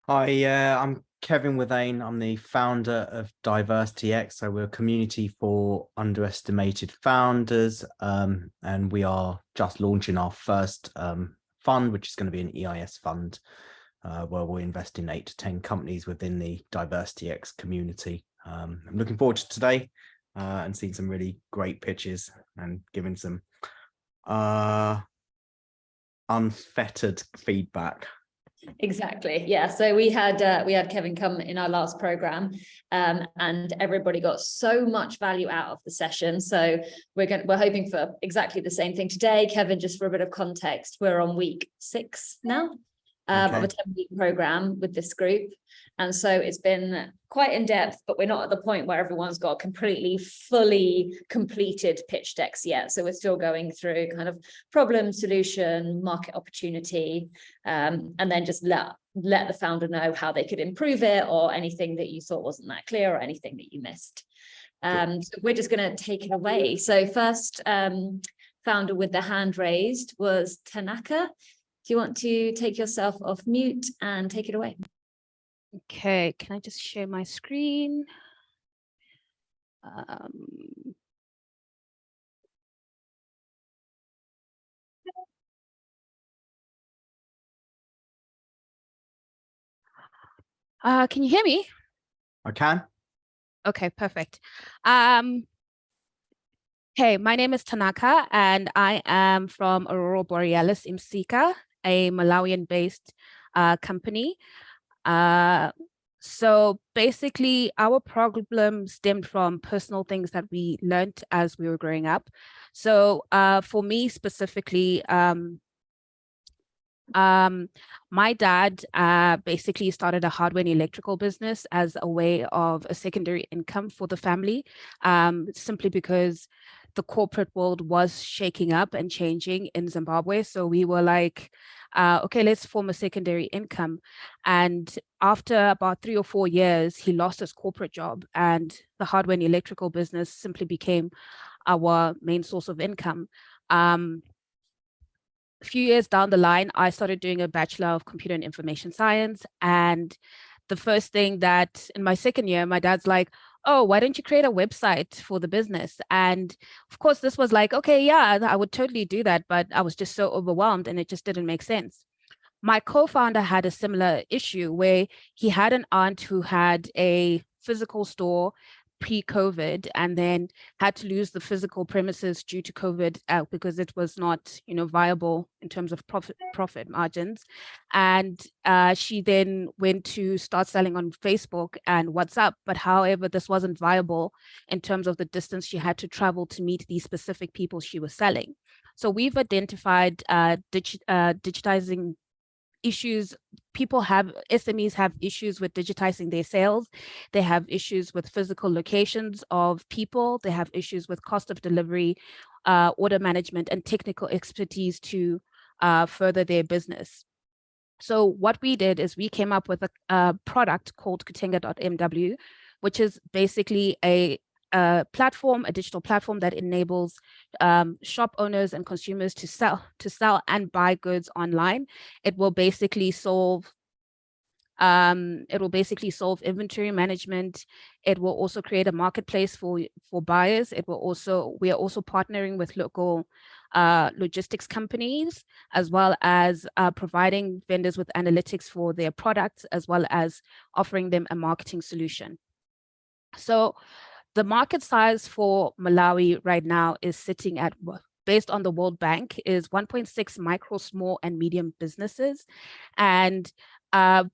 Hi, I'm Kevin Withane. I'm the founder of DiversityX. So we're a community for underestimated founders, and we are just launching our first fund, which is going to be an EIS fund, where we'll invest in 8 to 10 companies within the DiversityX community. I'm looking forward to today and seeing some really great pitches and giving some unfettered feedback. Exactly. Yeah. So we had Kevin come in our last program, and everybody got so much value out of the session. So we're hoping for exactly the same thing today. Kevin, just for a bit of context, we're on week 6 now of a 10-week program with this group. And so it's been quite in depth, but we're not at the point where everyone's got completely fully completed pitch decks yet. So we're still going through kind of problem, solution, market opportunity, and then just let the founder know how they could improve it, or anything that you thought wasn't that clear, or anything that you missed. So we're just going to take it away. So first founder with the hand raised was Tanaka. Do you want to take yourself off mute and take it away? Okay, can I just share my screen? Can you hear me? I can. Okay, perfect. Hey, my name is Tanaka, and I am from Aurora Borealis Imsika, a Malawian-based company. So basically, our problem stemmed from personal things that we learned as we were growing up. So for me specifically, my dad basically started a hardware and electrical business as a way of a secondary income for the family, simply because the corporate world was shaking up and changing in Zimbabwe. So we were like, okay, let's form a secondary income. And after about 3 or 4 years, he lost his corporate job, and the hardware and electrical business simply became our main source of income. A few years down the line, I started doing a Bachelor of Computer and Information Science. And the first thing that in my second year, my dad's like, oh, why don't you create a website for the business? And of course, this was like, okay, yeah, I would totally do that. But I was just so overwhelmed and it just didn't make sense. My co-founder had a similar issue where he had an aunt who had a physical store pre-COVID and then had to lose the physical premises due to COVID because it was not, viable in terms of profit margins. And she then went to start selling on Facebook and WhatsApp. But however, this wasn't viable in terms of the distance she had to travel to meet these specific people she was selling. So we've identified digitizing issues. SMEs have issues with digitizing their sales. They have issues with physical locations of people. They have issues with cost of delivery, order management, and technical expertise to further their business. So what we did is we came up with a product called Kutenga.mw, which is basically a digital platform that enables shop owners and consumers to sell and buy goods online. It will basically solve inventory management. It will also create a marketplace for buyers. We are also partnering with local logistics companies, as well as providing vendors with analytics for their products, as well as offering them a marketing solution. So the market size for Malawi right now is sitting at, based on the World Bank, is 1.6 micro, small, and medium businesses. And the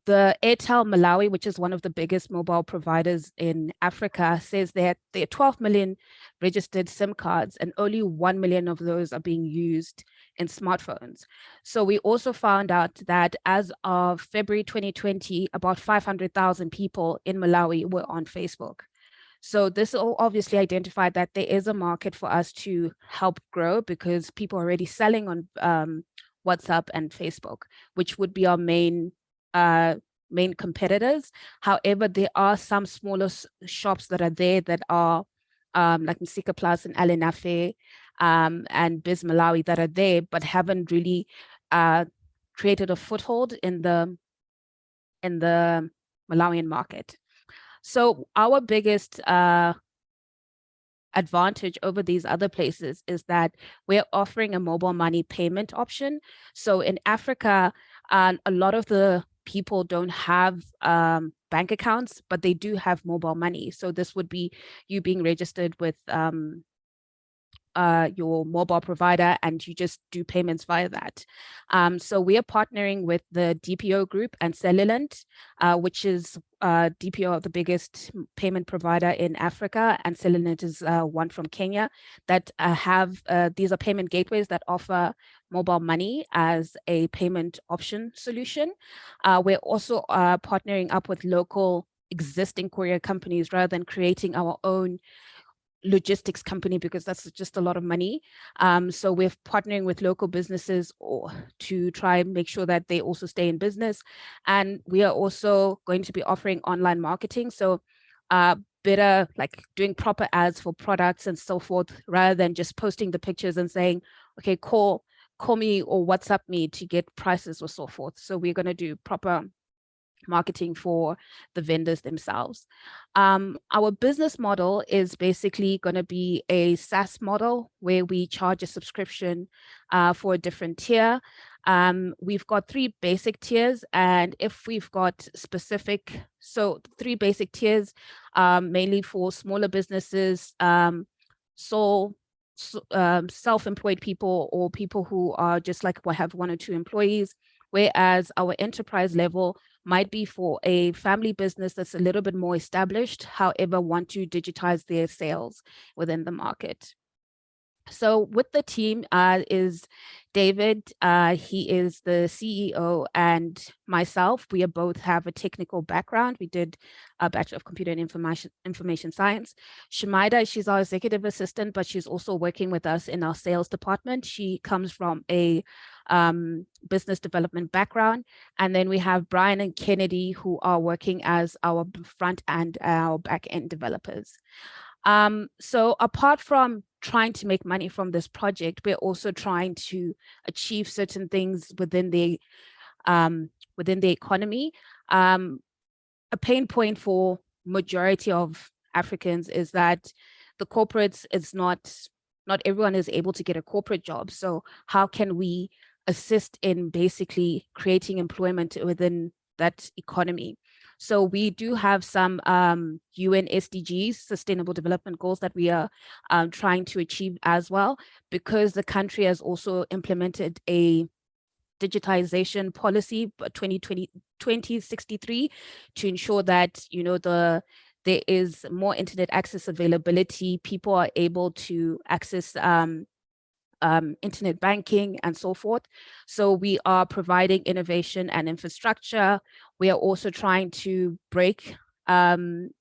Airtel Malawi, which is one of the biggest mobile providers in Africa, says that there are 12 million registered SIM cards, and only 1 million of those are being used in smartphones. So we also found out that as of February 2020, about 500,000 people in Malawi were on Facebook. So this obviously identified that there is a market for us to help grow, because people are already selling on WhatsApp and Facebook, which would be our main competitors. However, there are some smaller shops that are there that are like Msika Plus and Alenafe and Biz Malawi that are there, but haven't really created a foothold in the in the Malawian market. So our biggest advantage over these other places is that we're offering a mobile money payment option. So in Africa, a lot of the people don't have bank accounts, but they do have mobile money. So this would be you being registered with your mobile provider, and you just do payments via that. So we are partnering with the DPO group and Cellulant, which is DPO, the biggest payment provider in Africa, and Cellulant is one from Kenya, that have these are payment gateways that offer mobile money as a payment option solution. We're also partnering up with local existing courier companies rather than creating our own logistics company, because that's just a lot of money. So we're partnering with local businesses to try and make sure that they also stay in business. And we are also going to be offering online marketing. So better like doing proper ads for products and so forth, rather than just posting the pictures and saying, okay, call me or WhatsApp me to get prices or so forth. So we're going to do proper marketing for the vendors themselves. Our business model is basically going to be a SaaS model where we charge a subscription for a different tier. We've got 3 basic tiers, and if we've got specific, so 3 basic tiers, mainly for smaller businesses, self-employed people, or people who are just like have 1 or 2 employees, whereas our enterprise level might be for a family business that's a little bit more established, however, want to digitize their sales within the market. So with the team is David, he is the CEO, and myself. We are both have a technical background. We did a Bachelor of Computer and Information Science. Shemaida, she's our executive assistant, but she's also working with us in our sales department. She comes from a business development background. And then we have Brian and Kennedy, who are working as our front and our back end developers. So apart from trying to make money from this project, we're also trying to achieve certain things within the economy. A pain point for majority of Africans is that the corporates, it's not everyone is able to get a corporate job. So how can we assist in basically creating employment within that economy? So we do have some UN SDGs, Sustainable Development Goals, that we are trying to achieve as well, because the country has also implemented a digitization policy 2063 to ensure that, you know, there is more internet access availability. People are able to access internet banking and so forth. So we are providing innovation and infrastructure. We are also trying to break gender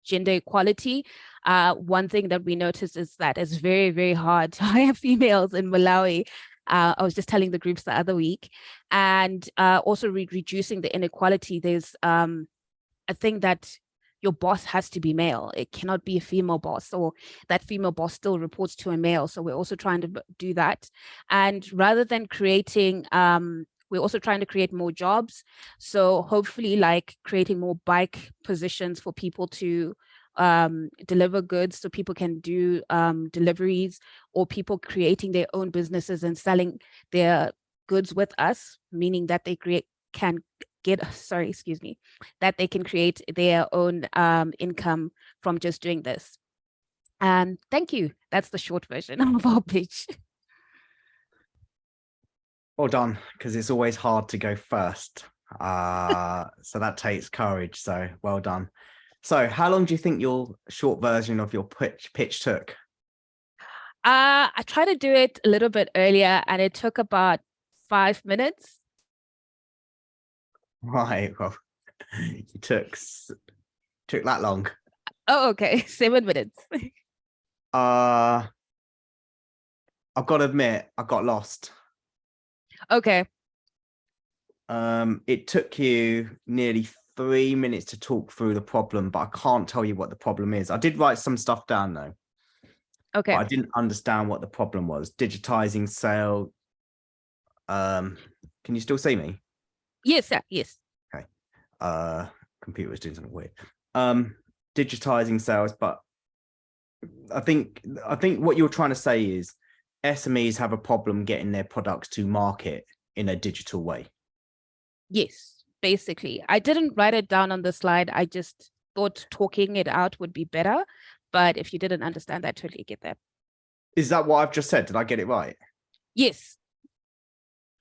equality. One thing that we noticed is that it's very, very hard to hire females in Malawi. I was just telling the groups the other week. And also reducing the inequality. There's a thing that your boss has to be male. It cannot be a female boss, or that female boss still reports to a male. So we're also trying to do that. And rather than creating, we're also trying to create more jobs. So hopefully like creating more bike positions for people to deliver goods, so people can do deliveries, or people creating their own businesses and selling their goods with us, meaning that they that they can create their own income from just doing this. And thank you. That's the short version of our pitch. Well done, because it's always hard to go first. So that takes courage. So well done. So how long do you think your short version of your pitch took? I tried to do it a little bit earlier, and it took about 5 minutes. Right. Well, it took that long. Oh, okay. 7 minutes. I've got to admit, I got lost. Okay. It took you nearly 3 minutes to talk through the problem, but I can't tell you what the problem is. I did write some stuff down though. Okay. But I didn't understand what the problem was. Digitizing sale. Can you still see me? Yes, sir. Yes. Okay. Computer was doing something weird. Digitizing sales, but I think what you're trying to say is SMEs have a problem getting their products to market in a digital way. Yes, basically. I didn't write it down on the slide. I just thought talking it out would be better. But if you didn't understand, I totally get that. Is that what I've just said? Did I get it right? Yes.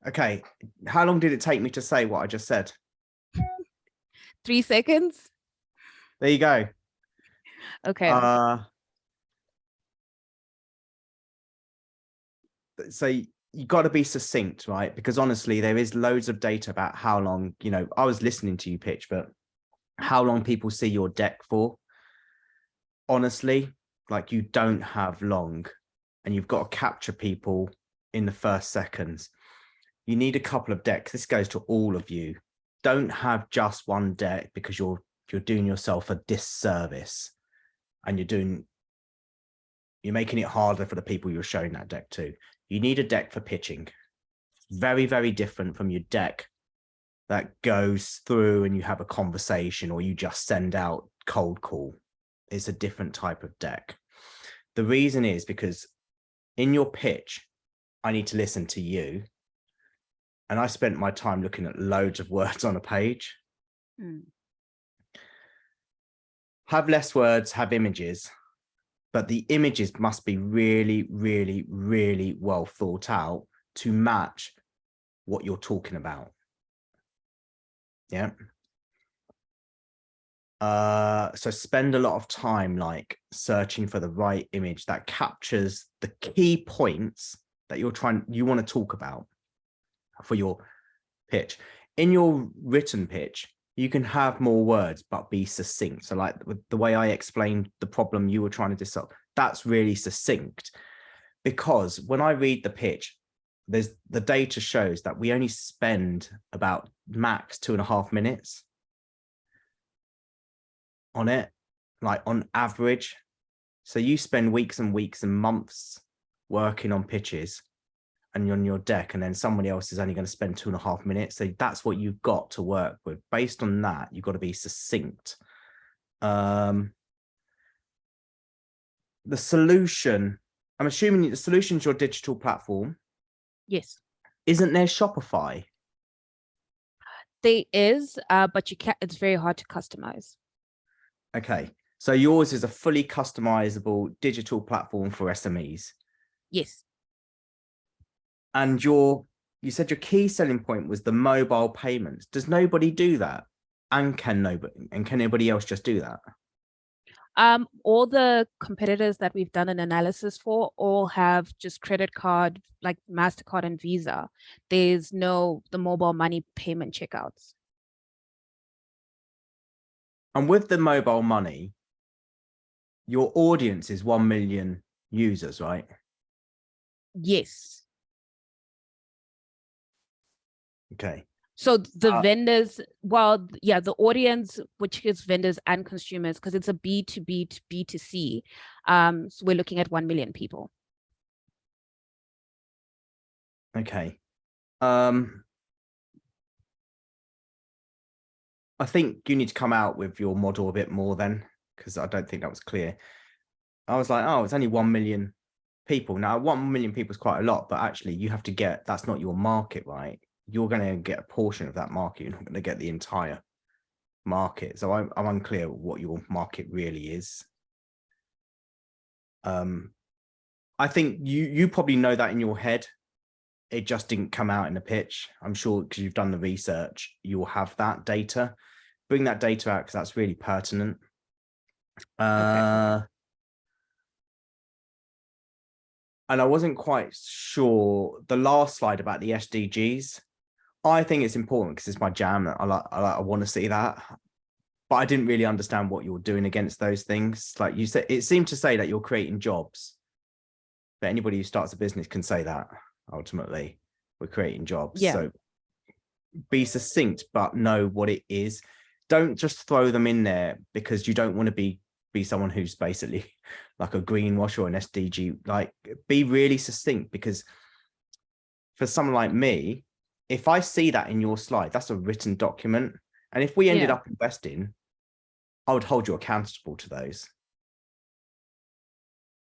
Okay. How long did it take me to say what I just said? 3 seconds. There you go. Okay. So you got to be succinct, right? Because honestly, there is loads of data about how long, you know, I was listening to you pitch, but how long people see your deck for. Honestly, like you don't have long, and you've got to capture people in the first seconds. You need a couple of decks. This goes to all of you. Don't have just one deck, because you're doing yourself a disservice, and you're making it harder for the people you're showing that deck to. You need a deck for pitching. Very, very different from your deck that goes through and you have a conversation, or you just send out cold call. It's a different type of deck. The reason is because in your pitch, I need to listen to you. And I spent my time looking at loads of words on a page. Have less words, have images, but the images must be really, really, really well thought out to match what you're talking about. Yeah. So spend a lot of time like searching for the right image that captures the key points that you want to talk about for your pitch. In your written pitch, you can have more words, but be succinct. So like with the way I explained the problem you were trying to solve, that's really succinct. Because when I read the pitch, the data shows that we only spend about max 2.5 minutes on it, like on average. So you spend weeks and weeks and months working on pitches and on your deck, and then somebody else is only going to spend 2.5 minutes. So that's what you've got to work with. Based on that, you've got to be succinct. The solution, I'm assuming the solution is your digital platform. Yes. Isn't there Shopify? There is, but it's very hard to customize. Okay. So yours is a fully customizable digital platform for SMEs. Yes. And you said your key selling point was the mobile payments. Does nobody do that? And can anybody else just do that? All the competitors that we've done an analysis for all have just credit card, like MasterCard and Visa. There's the mobile money payment checkouts. And with the mobile money, your audience is 1 million users, right? Yes. Okay. So the vendors, the audience, which is vendors and consumers, because it's a B2B to B2C. So we're looking at 1 million people. Okay. I think you need to come out with your model a bit more then, because I don't think that was clear. I was like, oh, it's only 1 million people. Now, 1 million people is quite a lot, but actually you have to that's not your market, right? You're going to get a portion of that market. You're not going to get the entire market. So I'm unclear what your market really is. I think you probably know that in your head. It just didn't come out in the pitch. I'm sure because you've done the research, you'll have that data. Bring that data out because that's really pertinent. Okay. And I wasn't quite sure the last slide about the SDGs. I think it's important because it's my jam. I want to see that, but I didn't really understand what you're doing against those things. Like you said, it seemed to say that you're creating jobs, but anybody who starts a business can say that. Ultimately, we're creating jobs. Yeah. So be succinct, but know what it is. Don't just throw them in there because you don't want to be someone who's basically like a greenwash or an SDG. Like, be really succinct, because for someone like me, if I see that in your slide, that's a written document, And if we ended Yeah. up investing, I would hold you accountable to those.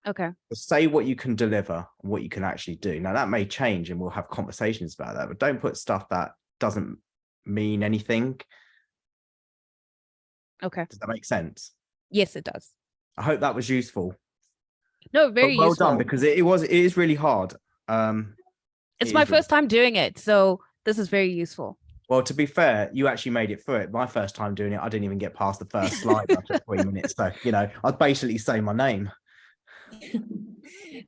Okay. So say what you can deliver and what you can actually do. Now that may change and we'll have conversations about that, but don't put stuff that doesn't mean anything. Okay. Does that make sense? Yes, it does. I hope that was useful. No, But very well useful. done, because it is really hard. It's my first time doing it, so this is very useful. Well, to be fair, you actually made it through it. My first time doing it, I didn't even get past the first slide after 3 minutes. So, you know, I'd basically say my name.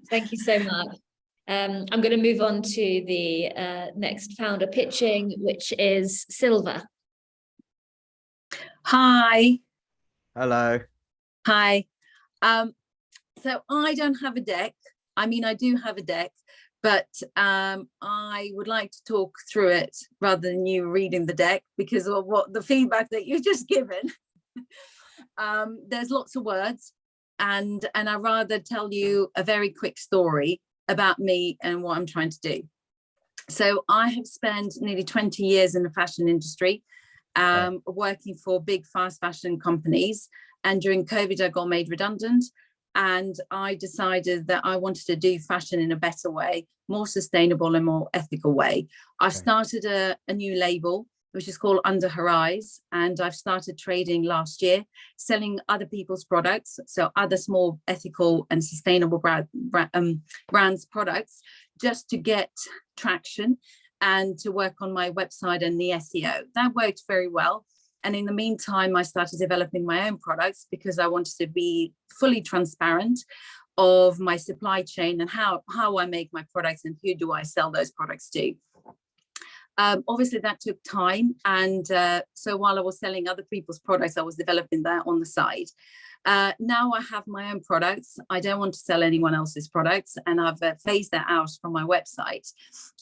Thank you so much. I'm going to move on to the next founder pitching, which is Silva. Hi. Hello. Hi. So I don't have a deck. I mean, I do have a deck, but I would like to talk through it rather than you reading the deck because of what the feedback that you've just given. There's lots of words, and I'd rather tell you a very quick story about me and what I'm trying to do. So I have spent nearly 20 years in the fashion industry, working for big fast fashion companies. And during COVID, I got made redundant. And I decided that I wanted to do fashion in a better way, more sustainable and more ethical way. I've started a new label, which is called Under Her Eyes. And I've started trading last year, selling other people's products. So other small ethical and sustainable brands products, just to get traction and to work on my website and the SEO. That worked very well. And in the meantime, I started developing my own products because I wanted to be fully transparent of my supply chain and how I make my products and who do I sell those products to. Obviously, that took time. And so while I was selling other people's products, I was developing that on the side. Now I have my own products. I don't want to sell anyone else's products, and I've phased that out from my website.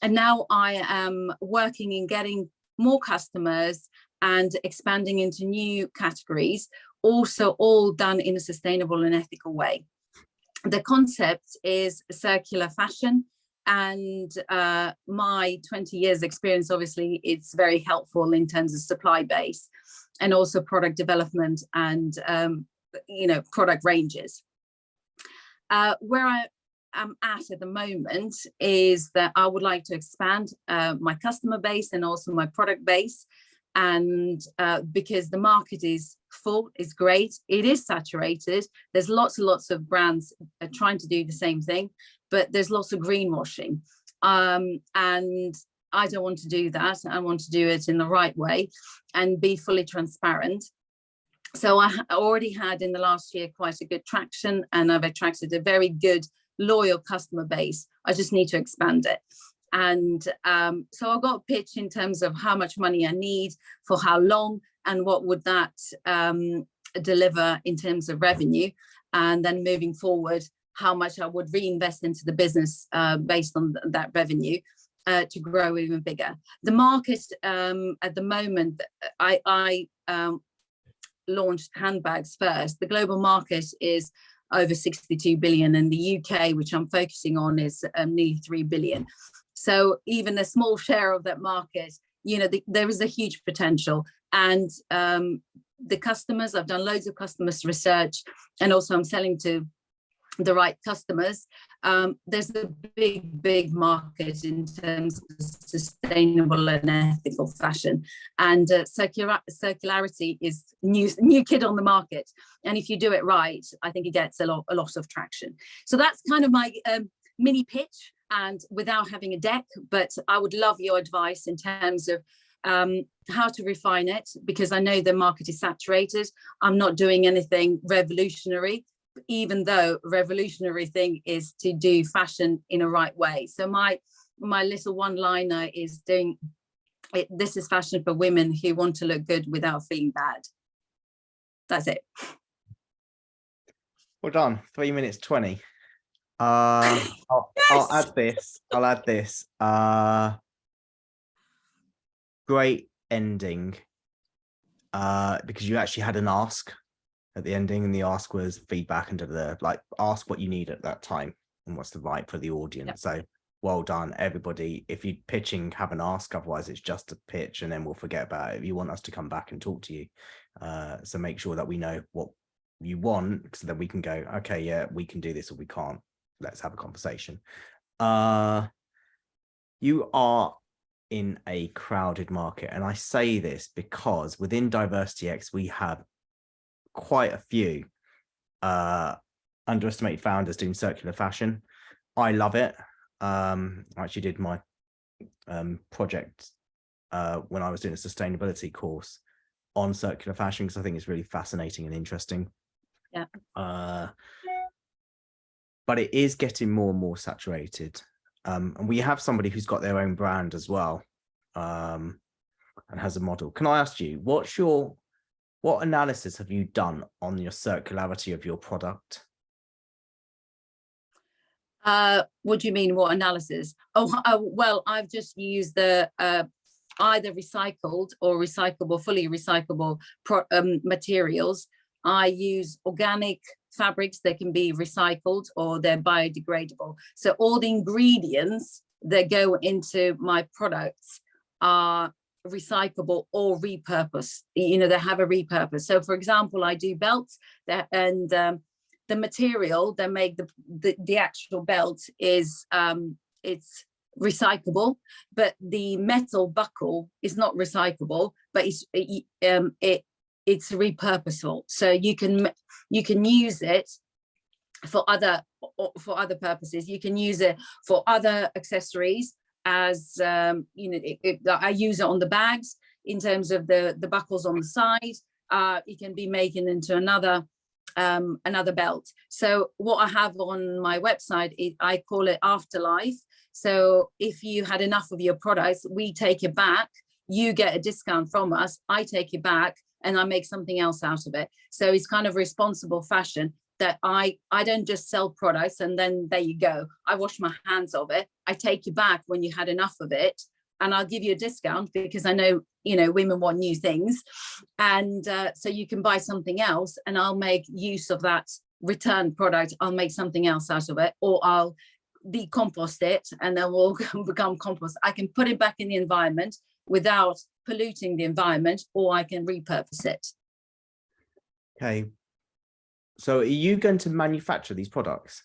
And now I am working in getting more customers and expanding into new categories, also all done in a sustainable and ethical way. The concept is circular fashion, and my 20 years experience, obviously, it's very helpful in terms of supply base and also product development and product ranges. Where I am at the moment is that I would like to expand my customer base and also my product base. And because the market is full, it's great, it is saturated, there's lots and lots of brands trying to do the same thing, but there's lots of greenwashing, and I don't want to do that. I want to do it in the right way and be fully transparent. So I already had in the last year quite a good traction, and I've attracted a very good loyal customer base. I just need to expand it. And so I got a pitch in terms of how much money I need, for how long, and what would that deliver in terms of revenue. And then moving forward, how much I would reinvest into the business based on that revenue to grow even bigger. The market at the moment, I launched handbags first. The global market is over 62 billion, and the UK, which I'm focusing on, is nearly 3 billion. So even a small share of that market, there is a huge potential. And the customers, I've done loads of customers research, and also I'm selling to the right customers. There's a big market in terms of sustainable and ethical fashion, and circularity is new kid on the market. And if you do it right, I think it gets a lot of traction. So that's kind of my mini pitch, and without having a deck, but I would love your advice in terms of how to refine it, because I know the market is saturated. I'm not doing anything revolutionary, even though revolutionary thing is to do fashion in a right way. So my little one-liner is doing it. This is fashion for women who want to look good without feeling bad. That's it. Well done. 3 minutes 20. I'll add this. Great ending. Because you actually had an ask at the ending, and the ask was feedback and like ask what you need at that time and what's the right for the audience. Yep. So well done, everybody. If you're pitching, have an ask. Otherwise, it's just a pitch, and then we'll forget about it. If you want us to come back and talk to you, so make sure that we know what you want, so then we can go, okay, yeah, we can do this, or we can't. Let's have a conversation. You are in a crowded market, and I say this because within DiversityX, we have quite a few underestimated founders doing circular fashion. I love it. I actually did my project when I was doing a sustainability course on circular fashion, because I think it's really fascinating and interesting. Yeah. But it is getting more and more saturated. And we have somebody who's got their own brand as well, and has a model. Can I ask you, what analysis have you done on your circularity of your product? What do you mean, what analysis? Well, I've just used the either recycled or recyclable, fully recyclable materials. I use organic fabrics that can be recycled or they're biodegradable. So all the ingredients that go into my products are recyclable or repurposed. You know, they have a repurpose. So for example, I do belts that, and the material that make the actual belt is it's recyclable, but the metal buckle is not recyclable, but it's repurposable. So you can use it for other purposes. You can use it for other accessories, as you know, I use it on the bags in terms of the buckles on the side. It can be making into another belt. So what I have on my website is, I call it Afterlife. So if you had enough of your products, we take it back, you get a discount from us, I take it back, and I make something else out of it. So it's kind of responsible fashion, that I don't just sell products and then there you go, I wash my hands of it. I take you back when you had enough of it, and I'll give you a discount, because I know, you know, women want new things. And so you can buy something else, and I'll make use of that return product. I'll make something else out of it, or I'll decompost it, and then will become compost. I can put it back in the environment without polluting the environment, or I can repurpose it. Okay. So are you going to manufacture these products?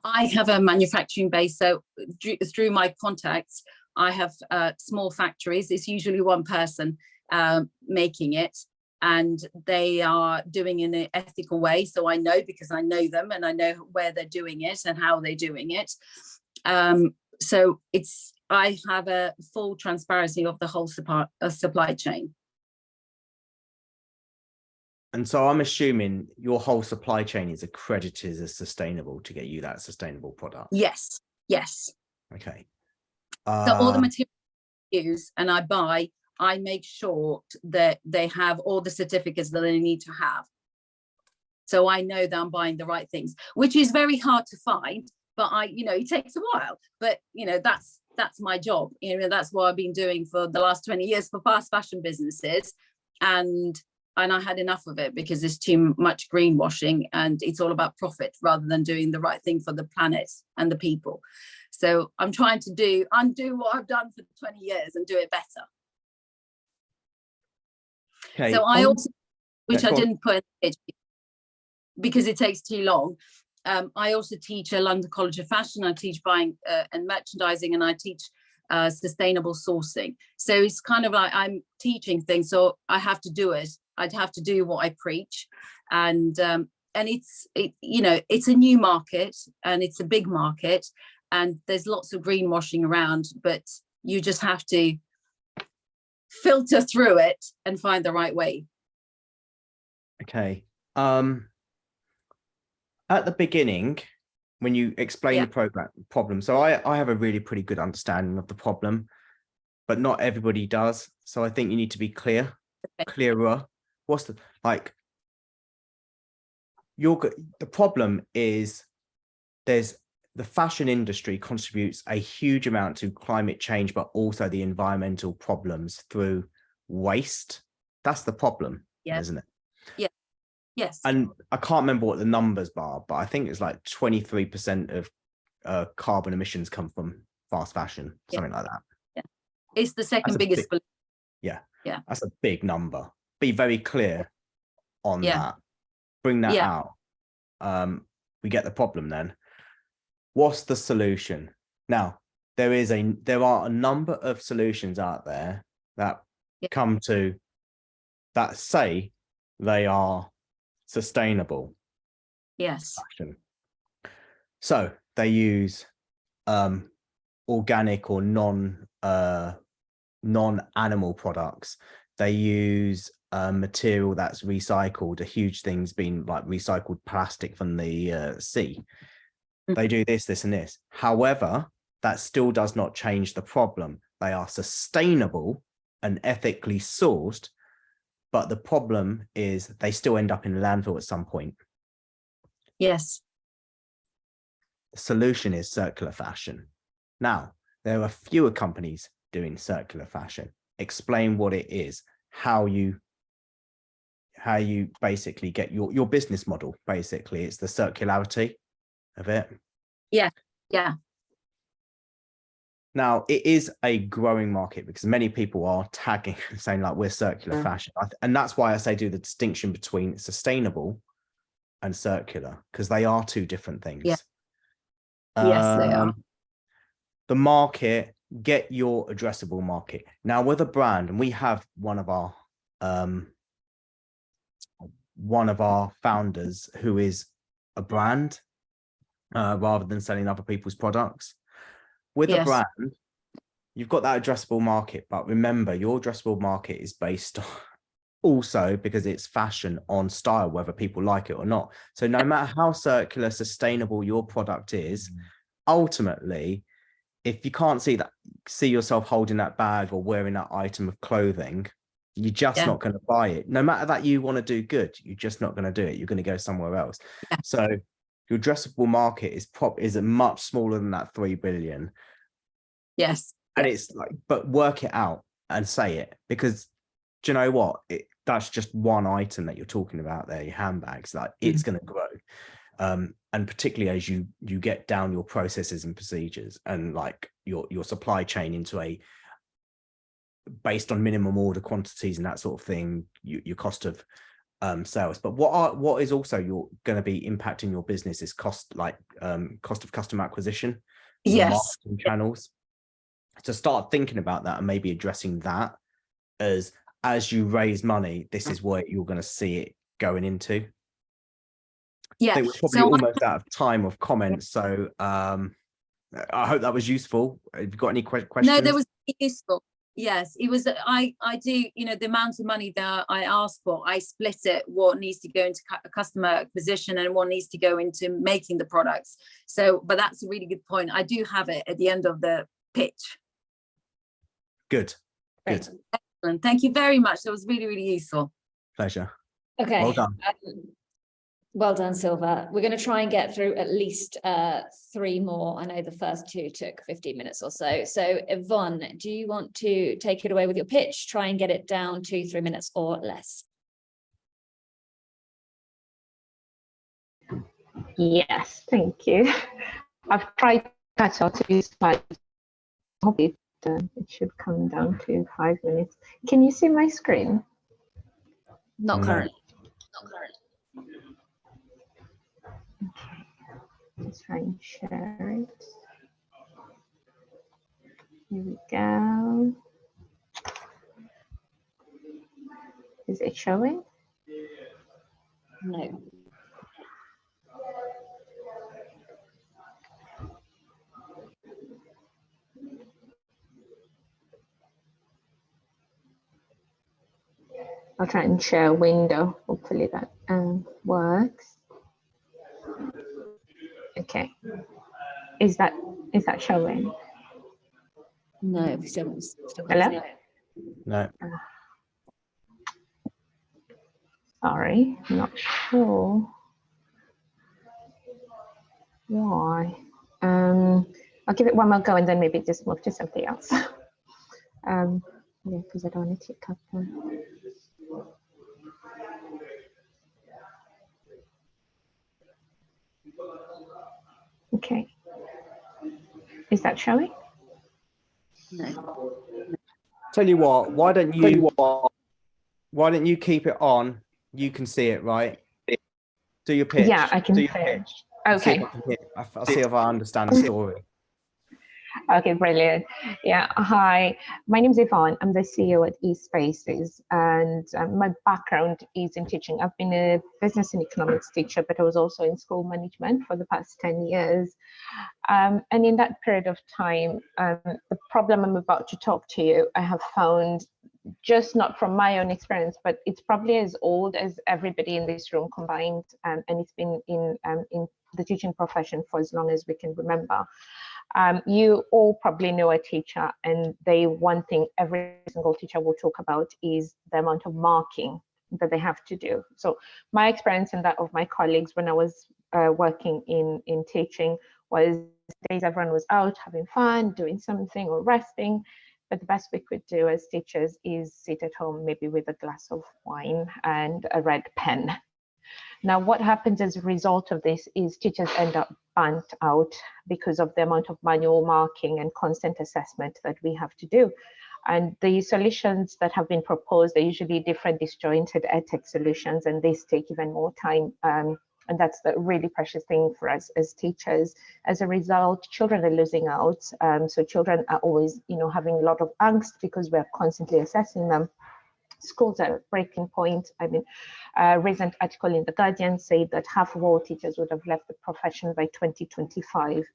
I have a manufacturing base, so through my contacts, I have small factories. It's usually one person making it, and they are doing it in an ethical way. So I know, because I know them and I know where they're doing it and how they're doing it. So I have a full transparency of the whole supply chain. And so I'm assuming your whole supply chain is accredited as sustainable to get you that sustainable product. Yes, yes. Okay. So all the materials I use and I buy, I make sure that they have all the certificates that they need to have. So I know that I'm buying the right things, which is very hard to find, but it takes a while. But that's my job. That's what I've been doing for the last 20 years for fast fashion businesses. And I had enough of it, because there's too much greenwashing, and it's all about profit rather than doing the right thing for the planet and the people. So I'm trying to undo what I've done for 20 years and do it better. Okay. So I also, which I didn't put in because it takes too long. I also teach at London College of Fashion. I teach buying and merchandising, and I teach sustainable sourcing. So it's kind of like I'm teaching things, so I have to do it. I'd have to do what I preach, and it's a new market, and it's a big market, and there's lots of greenwashing around, but you just have to filter through it and find the right way. Okay. At the beginning, when you explain the problem, so I have a really pretty good understanding of the problem, but not everybody does. So I think you need to be clearer. What's the problem is the fashion industry contributes a huge amount to climate change, but also the environmental problems through waste. That's the problem, isn't it? Yeah. Yes. And I can't remember what the numbers are, but I think it's like 23% of carbon emissions come from fast fashion, something like that. Yeah, it's the second biggest. Yeah, yeah, that's a big number. Be very clear on that. Bring that out. We get the problem then. What's the solution? Now, there are a number of solutions out there that come to that say they are sustainable. Yes. Fashion. So they use organic or non-animal products. They use material that's recycled. A huge thing's been like recycled plastic from the sea. They do this, this, and this. However, that still does not change the problem. They are sustainable and ethically sourced, but the problem is they still end up in landfill at some point. Yes. The solution is circular fashion. Now, there are fewer companies doing circular fashion. Explain what it is, how you basically get your business model. Basically, it's the circularity of it. Yeah. Now, it is a growing market because many people are tagging saying like we're circular fashion. And that's why I say do the distinction between sustainable and circular, because they are two different things. Yeah. Yes, they are. The market, get your addressable market. Now with a brand, and we have one of our founders who is a brand rather than selling other people's products. With a brand, you've got that addressable market, but remember your addressable market is based on also, because it's fashion, on style, whether people like it or not. So no matter how circular, sustainable your product is, ultimately, if you can't see yourself holding that bag or wearing that item of clothing, you're just not going to buy it. No matter that you want to do good, you're just not going to do it. You're going to go somewhere else. So your addressable market is a much smaller than that 3 billion. Yes. And it's like, but work it out and say it, because do you know what? That's just one item that you're talking about there, your handbags, like it's going to grow. And particularly as you get down your processes and procedures and like your supply chain into based on minimum order quantities and that sort of thing, your cost of sales. But what is also going to be impacting your business is cost of customer acquisition, your marketing channels. To start thinking about that and maybe addressing that as you raise money, this is where you're going to see it going into. Yeah, I think we're probably almost out of time of comments, so I hope that was useful. Have you got any questions? No, that was useful. Yes, it was. I do, the amount of money that I asked for, I split it, what needs to go into customer acquisition and what needs to go into making the products. So, but that's a really good point. I do have it at the end of the pitch. Good. Excellent. Thank you very much. That was really, really useful. Pleasure. Okay. Well done. Well done, Silva. We're going to try and get through at least 3 more. I know the first 2 took 15 minutes or so. So Yvonne, do you want to take it away with your pitch? Try and get it down to 3 minutes or less. Yes, thank you. I've tried to catch up to these slides. Hope it should come down to 5 minutes. Can you see my screen? Not currently. Okay, let's try and share it. Here we go. Is it showing? No. I'll try and share a window. Hopefully that works. Okay. Is that showing? No, we still Hello? No. Sorry, not sure why. I'll give it one more go and then maybe just move to something else. Yeah, because I don't want to take up. Okay. Is that showing? No. Tell you what, why don't you keep it on? You can see it, right? Do your pitch. Yeah, I can see it. Okay. I'll see if I understand the story. Okay, brilliant. Yeah, hi. My name is Withane. I'm the CEO at eSpaces, and my background is in teaching. I've been a business and economics teacher, but I was also in school management for the past 10 years. And in that period of time, the problem I'm about to talk to you, I have found, just not from my own experience, but it's probably as old as everybody in this room combined, and it's been in the teaching profession for as long as we can remember. You all probably know a teacher, and one thing every single teacher will talk about is the amount of marking that they have to do. So my experience and that of my colleagues when I was working in teaching was days everyone was out having fun, doing something or resting. But the best we could do as teachers is sit at home, maybe with a glass of wine and a red pen. Now, what happens as a result of this is teachers end up burnt out because of the amount of manual marking and constant assessment that we have to do. And the solutions that have been proposed are usually different disjointed edtech solutions, and these take even more time. And that's the really precious thing for us as teachers. As a result, children are losing out. So children are always, having a lot of angst because we're constantly assessing them. Schools are at breaking point. I mean, a recent article in The Guardian said that half of all teachers would have left the profession by 2025.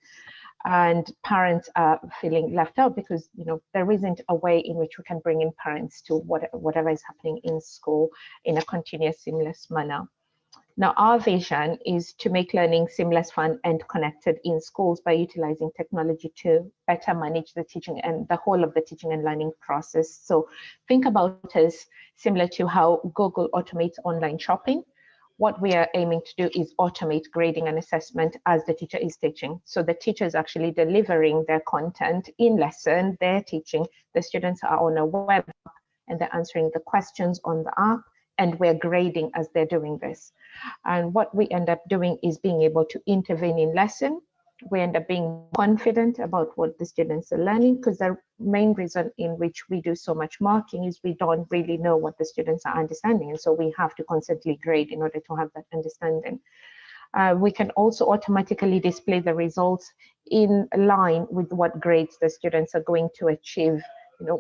And parents are feeling left out because, there isn't a way in which we can bring in parents to whatever is happening in school in a continuous, seamless manner. Now, our vision is to make learning seamless, fun, and connected in schools by utilizing technology to better manage the teaching and the whole of the teaching and learning process. So think about it as similar to how Google automates online shopping. What we are aiming to do is automate grading and assessment as the teacher is teaching. So the teacher is actually delivering their content in lesson, they're teaching, the students are on a web app and they're answering the questions on the app, and we're grading as they're doing this. And what we end up doing is being able to intervene in lesson. We end up being confident about what the students are learning, because the main reason in which we do so much marking is we don't really know what the students are understanding. And so we have to constantly grade in order to have that understanding. We can also automatically display the results in line with what grades the students are going to achieve.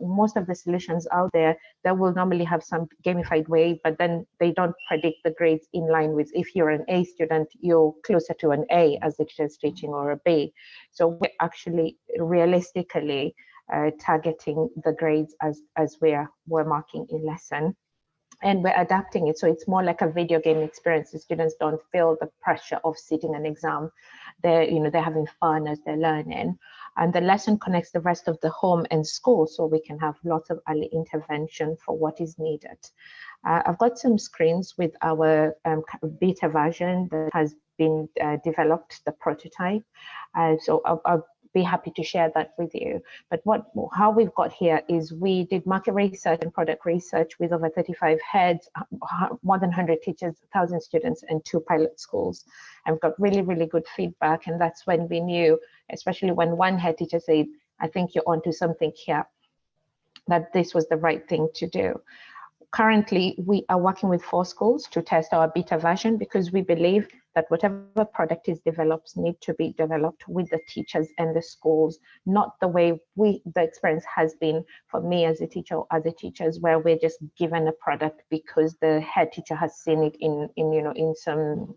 Most of the solutions out there, they will normally have some gamified way, but then they don't predict the grades in line with, if you're an A student, you're closer to an A as the teacher is teaching, or a B. So we're actually realistically targeting the grades as we're marking in lesson. And we're adapting it so it's more like a video game experience. The students don't feel the pressure of sitting an exam. They're having fun as they're learning, and the lesson connects the rest of the home and school, so we can have lots of early intervention for what is needed. I've got some screens with our beta version that has been developed, the prototype. So I'll be happy to share that with you. But how we've got here is we did market research and product research with over 35 heads, more than 100 teachers, 1,000 students, and 2 pilot schools. And we've got really, really good feedback. And that's when we knew, especially when one head teacher said, I think you're onto something here, that this was the right thing to do. Currently, we are working with 4 schools to test our beta version, because we believe that whatever product is developed need to be developed with the teachers and the schools, not the way the experience has been for me as a teacher or other teachers, where we're just given a product because the head teacher has seen it in some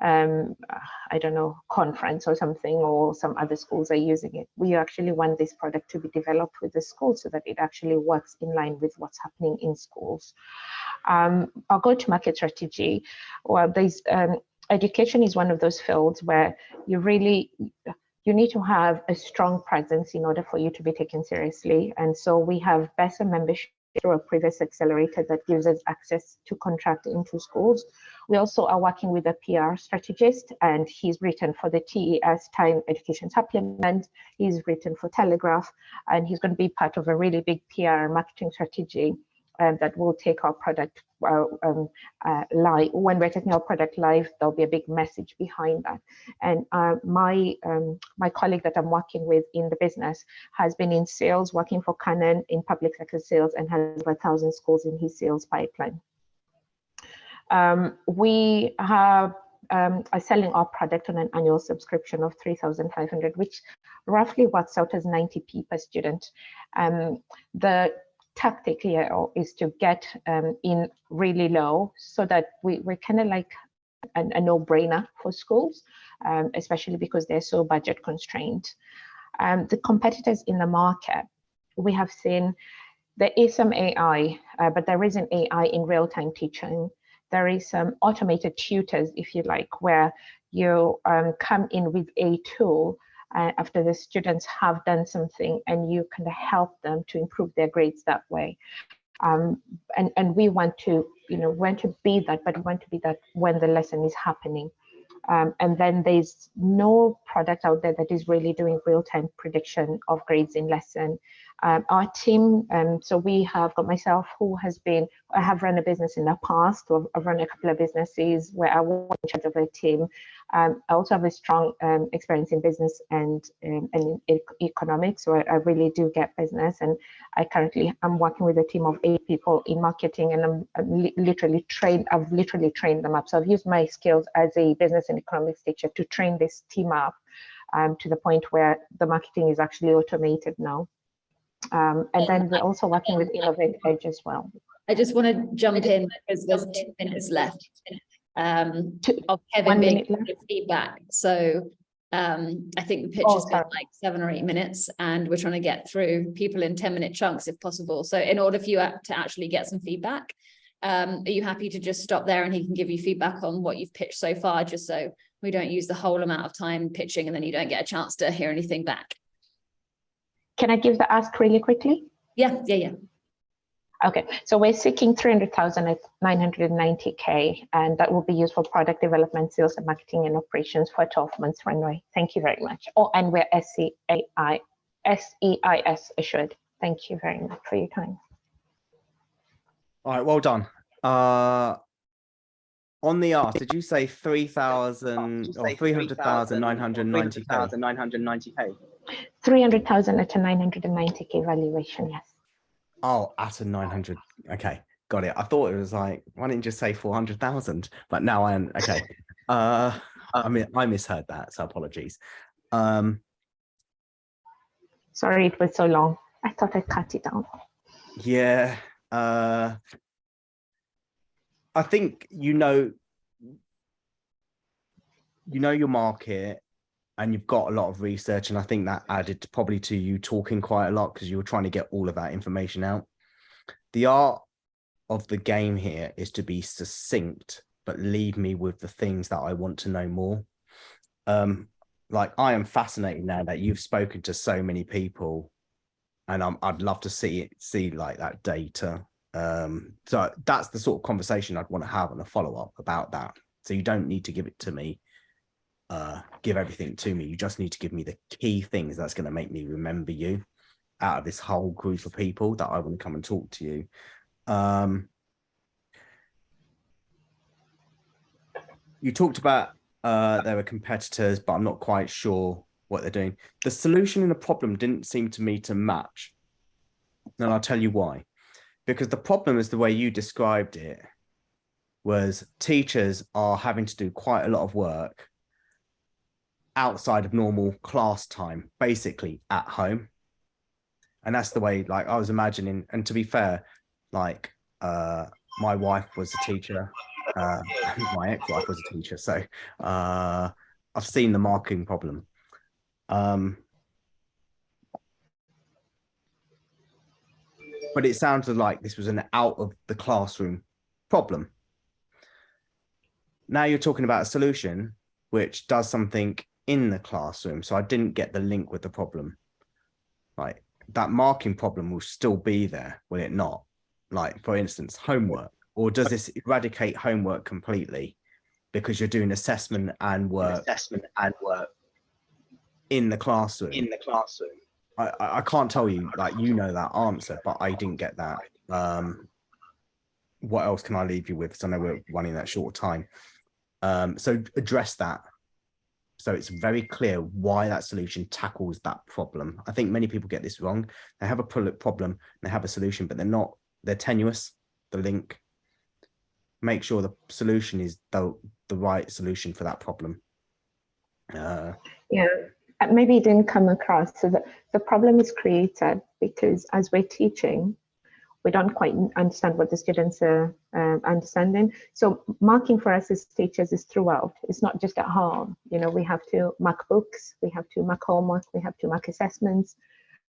I don't know, conference or something, or some other schools are using it. We actually want this product to be developed with the schools so that it actually works in line with what's happening in schools. Our go-to-market strategy, well, there's education is one of those fields where you need to have a strong presence in order for you to be taken seriously. And so we have BESA membership through a previous accelerator that gives us access to contract into schools. We also are working with a PR strategist, and he's written for the TES Time Education Supplement. He's written for Telegraph, and he's going to be part of a really big PR marketing strategy that will take our product live. When we're taking our product live, there'll be a big message behind that. And my colleague that I'm working with in the business has been in sales, working for Canon in public sector sales, and has over 1,000 schools in his sales pipeline. We have are selling our product on an annual subscription of 3,500, which roughly works out as 90p per student. The tactic here is to get in really low so that we're kind of like a no-brainer for schools, especially because they're so budget constrained. The competitors in the market, we have seen there is some AI, but there isn't AI in real-time teaching. There is some automated tutors, if you like, where you come in with a tool after the students have done something, and you kind of help them to improve their grades that way. And we want to, want to be that, but we want to be that when the lesson is happening. And then there's no product out there that is really doing real-time prediction of grades in lesson. Our team, so we have got myself, I have run a business in the past. I've run a couple of businesses where I was in charge of a team. I also have a strong experience in business and in economics, so I really do get business. And I'm working with a team of 8 people in marketing, and I've literally trained them up. So I've used my skills as a business and economics teacher to train this team up to the point where the marketing is actually automated now. And then we're also working with Innovate Edge as well. I just want to jump in because there's 2 minutes left of Kevin 1 being minute left. feedback. So I think the pitch has been like 7 or 8 minutes, and we're trying to get through people in 10-minute chunks if possible. So in order for you to actually get some feedback, are you happy to just stop there and he can give you feedback on what you've pitched so far, just so we don't use the whole amount of time pitching and then you don't get a chance to hear anything back? Can I give the ask really quickly? Yeah. Okay, so we're seeking 300,000 at 990K, and that will be used for product development, sales and marketing and operations for a 12 months runway. Thank you very much. Oh, and we're SEIS assured. Thank you very much for your time. All right, well done. On the ask, did you say 3,000 or 300,990K? 300,000 at a 990K valuation, yes. Oh, at a 900. Okay, got it. I thought it was like, why didn't you just say 400,000? But now I am, okay. I mean, I misheard that, so apologies. Sorry, it was so long. I thought I'd cut it down. Yeah. I think you know your market, and you've got a lot of research, and I think that added probably to you talking quite a lot because you were trying to get all of that information out. The art of the game here is to be succinct, but leave me with the things that I want to know more. Like, I am fascinated now that you've spoken to so many people, and I'd love to see like that data. So that's the sort of conversation I'd want to have on a follow-up about that. So you don't need to give it to me, give everything to me. You just need to give me the key things that's going to make me remember you out of this whole group of people that I want to come and talk to you. You talked about there were competitors, but I'm not quite sure what they're doing. The solution and the problem didn't seem to me to match. And I'll tell you why. Because the problem is the way you described it was teachers are having to do quite a lot of work outside of normal class time, basically at home. And that's the way, like, I was imagining. And to be fair, like, my wife was a teacher, my ex-wife was a teacher, so I've seen the marking problem. But it sounded like this was an out of the classroom problem. Now you're talking about a solution which does something in the classroom. So I didn't get the link with the problem. Like, that marking problem will still be there, will it not? Like, for instance, homework, or does this eradicate homework completely because you're doing assessment and work in the classroom? I can't tell you, like, you know that answer, but I didn't get that. what else can I leave you with? So I know we're running that short time. So address that. So it's very clear why that solution tackles that problem. I think many people get this wrong. They have a problem, they have a solution, but they're tenuous, the link. Make sure the solution is the right solution for that problem. Yeah, maybe it didn't come across. So the problem is created because as we're teaching, we don't quite understand what the students are understanding. So marking for us as teachers is throughout. It's not just at home. You know, we have to mark books, we have to mark homework, we have to mark assessments.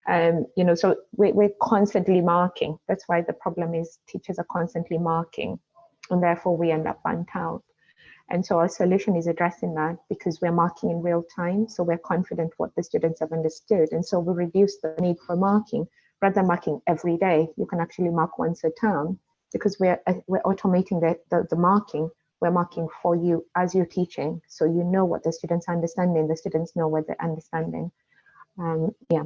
You know, so we're constantly marking. That's why the problem is teachers are constantly marking, and therefore we end up burnt out. And so our solution is addressing that because we're marking in real time. So we're confident what the students have understood. And so we reduce the need for marking. Rather than marking every day, you can actually mark once a term because we're automating the marking. We're marking for you as you're teaching. So you know what the students are understanding. The students know what they're understanding. Yeah,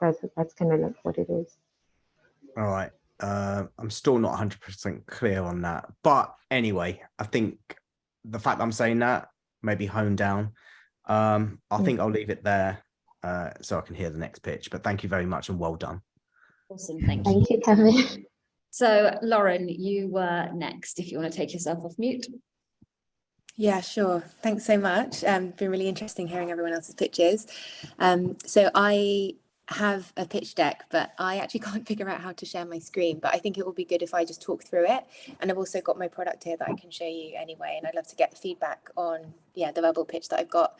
that's kind of like what it is. All right. I'm still not 100% clear on that. But anyway, I think the fact that I'm saying that maybe honed down. I think I'll leave it there so I can hear the next pitch. But thank you very much and well done. Awesome, thank you. Thank you, Kevin. So Lauren, you were next if you want to take yourself off mute. Yeah, sure. Thanks so much. Been really interesting hearing everyone else's pitches. So I have a pitch deck, but I actually can't figure out how to share my screen, but I think it will be good if I just talk through it. And I've also got my product here that I can show you anyway, and I'd love to get feedback on, yeah, the verbal pitch that I've got.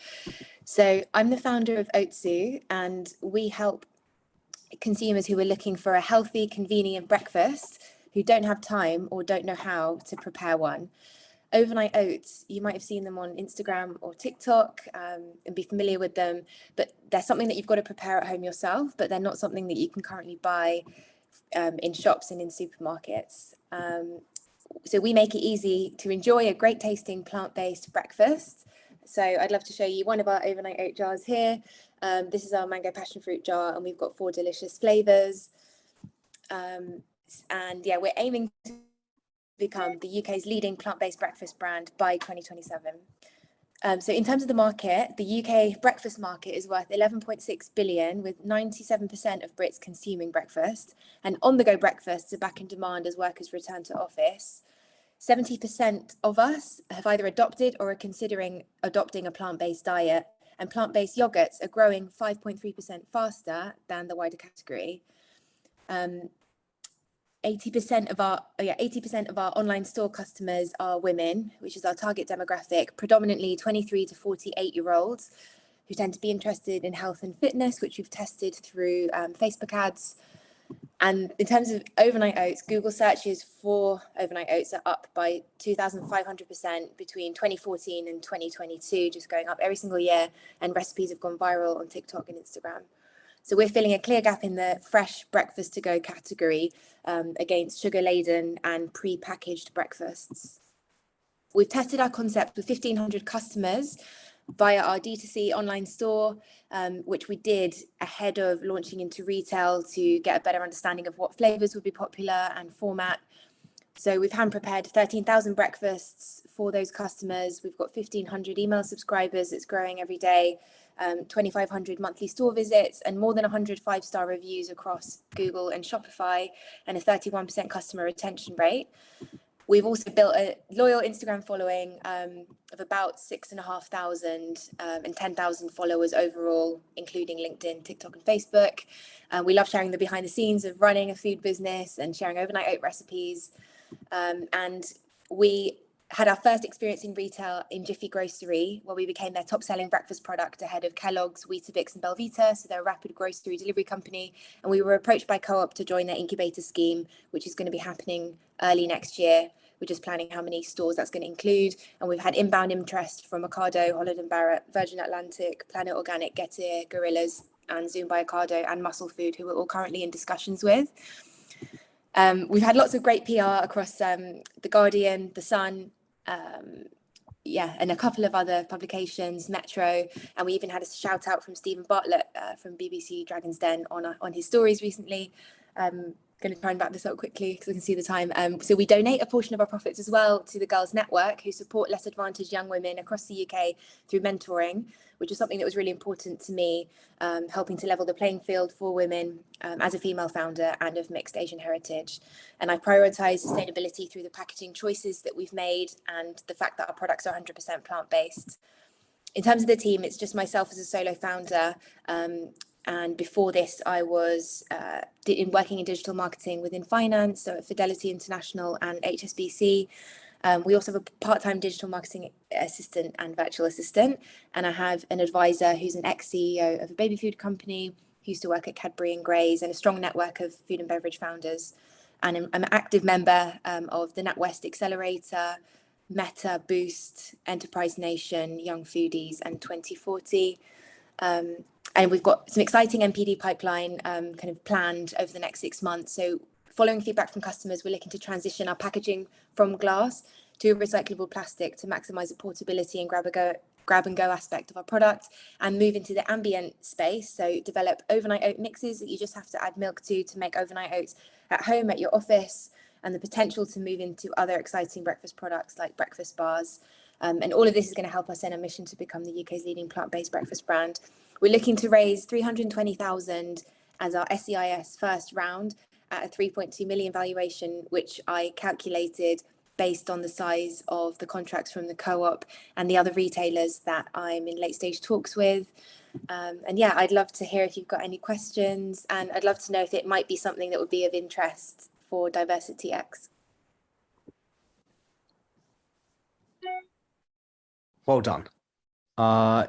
So I'm the founder of Oatsu, and we help consumers who are looking for a healthy, convenient breakfast who don't have time or don't know how to prepare one. Overnight oats, you might have seen them on Instagram or TikTok and be familiar with them, but they're something that you've got to prepare at home yourself, but they're not something that you can currently buy in shops and in supermarkets. So we make it easy to enjoy a great tasting plant-based breakfast. So I'd love to show you one of our overnight oat jars here. This is our mango passion fruit jar, and we've got 4 delicious flavors. And yeah, we're aiming to become the UK's leading plant-based breakfast brand by 2027. So in terms of the market, the UK breakfast market is worth 11.6 billion, with 97% of Brits consuming breakfast, and on-the-go breakfasts are back in demand as workers return to office. 70% of us have either adopted or are considering adopting a plant-based diet, and plant-based yogurts are growing 5.3% faster than the wider category. 80% of our online store customers are women, which is our target demographic, predominantly 23 to 48-year-olds who tend to be interested in health and fitness, which we've tested through Facebook ads. And in terms of overnight oats, Google searches for overnight oats are up by 2,500% between 2014 and 2022, just going up every single year. And recipes have gone viral on TikTok and Instagram. So we're filling a clear gap in the fresh breakfast to go category against sugar-laden and pre-packaged breakfasts. We've tested our concept with 1,500 customers via our D2C online store, which we did ahead of launching into retail to get a better understanding of what flavors would be popular and format. So we've hand prepared 13,000 breakfasts for those customers. We've got 1,500 email subscribers. It's growing every day. 2,500 monthly store visits, and more than 100 5-star reviews across Google and Shopify, and a 31% customer retention rate. We've also built a loyal Instagram following of about 6,500 and 10,000 followers overall, including LinkedIn, TikTok, and Facebook. We love sharing the behind the scenes of running a food business and sharing overnight oat recipes. And we had our first experience in retail in Jiffy Grocery, where we became their top selling breakfast product ahead of Kellogg's, Weetabix, and Belvita. So they're a rapid grocery delivery company. And we were approached by Co-op to join their incubator scheme, which is going to be happening early next year. We're just planning how many stores that's going to include. And we've had inbound interest from Ocado, Holland & Barrett, Virgin Atlantic, Planet Organic, Getir, Gorillas, and Zoom by Ocado, and Muscle Food, who we're all currently in discussions with. We've had lots of great PR across The Guardian, The Sun, and a couple of other publications, Metro, and we even had a shout out from Stephen Bartlett from BBC Dragon's Den on his stories recently. going to try and wrap this up quickly because I can see the time. So we donate a portion of our profits as well to the Girls Network, who support less advantaged young women across the UK through mentoring, which is something that was really important to me, helping to level the playing field for women as a female founder and of mixed Asian heritage. And I prioritise sustainability through the packaging choices that we've made and the fact that our products are 100% plant-based. In terms of the team, it's just myself as a solo founder. And before this, I was working in digital marketing within finance, so at Fidelity International and HSBC. We also have a part-time digital marketing assistant and virtual assistant. And I have an advisor who's an ex-CEO of a baby food company, who used to work at Cadbury and Grays, and a strong network of food and beverage founders. And I'm an active member of the NatWest Accelerator, Meta, Boost, Enterprise Nation, Young Foodies, and 2040. And we've got some exciting NPD pipeline kind of planned over the next 6 months. So following feedback from customers, we're looking to transition our packaging from glass to recyclable plastic to maximise the portability and grab and go aspect of our product, and move into the ambient space. So develop overnight oat mixes that you just have to add milk to make overnight oats at home, at your office, and the potential to move into other exciting breakfast products like breakfast bars. And all of this is going to help us in our mission to become the UK's leading plant-based breakfast brand. We're looking to raise 320,000 as our SEIS first round at a 3.2 million valuation, which I calculated based on the size of the contracts from the co-op and the other retailers that I'm in late stage talks with. And yeah, I'd love to hear if you've got any questions, and I'd love to know if it might be something that would be of interest for DiversityX. Well done.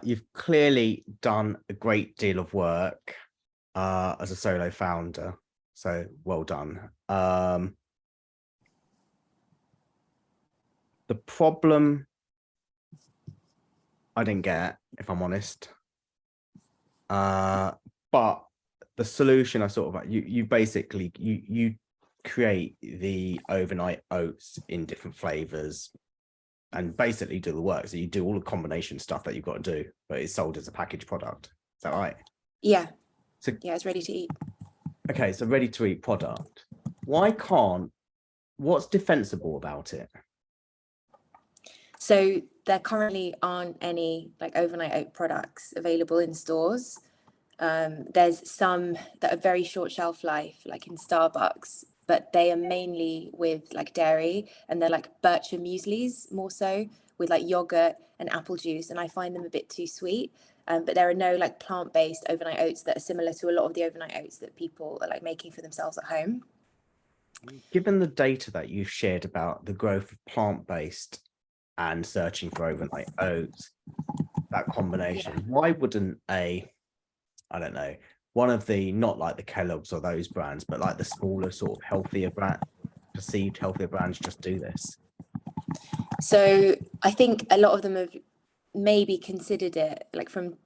You've clearly done a great deal of work as a solo founder, so well done. The problem I didn't get, if I'm honest, but the solution I sort of, you basically you create the overnight oats in different flavors and basically do the work. So you do all the combination stuff that you've got to do, but it's sold as a packaged product. Is that right? Yeah. So yeah, it's ready to eat. Okay, so ready to eat product. What's defensible about it? So there currently aren't any like overnight oat products available in stores. There's some that are very short shelf life, like in Starbucks, but they are mainly with like dairy, and they're like Bircher mueslis more so, with like yogurt and apple juice, and I find them a bit too sweet. But there are no like plant-based overnight oats that are similar to a lot of the overnight oats that people are like making for themselves at home. Given the data that you've shared about the growth of plant-based and searching for overnight oats, that combination, why wouldn't I don't know, one of the, not like the Kellogg's or those brands, but like the smaller sort of healthier perceived healthier brands just do this? So I think a lot of them have maybe considered it, like from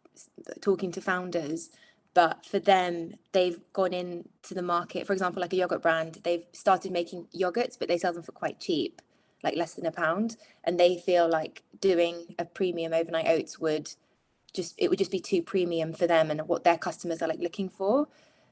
talking to founders, but for them, they've gone into the market, for example, like a yogurt brand, they've started making yogurts, but they sell them for quite cheap, like less than £1. And they feel like doing a premium overnight oats would just be too premium for them and what their customers are like looking for.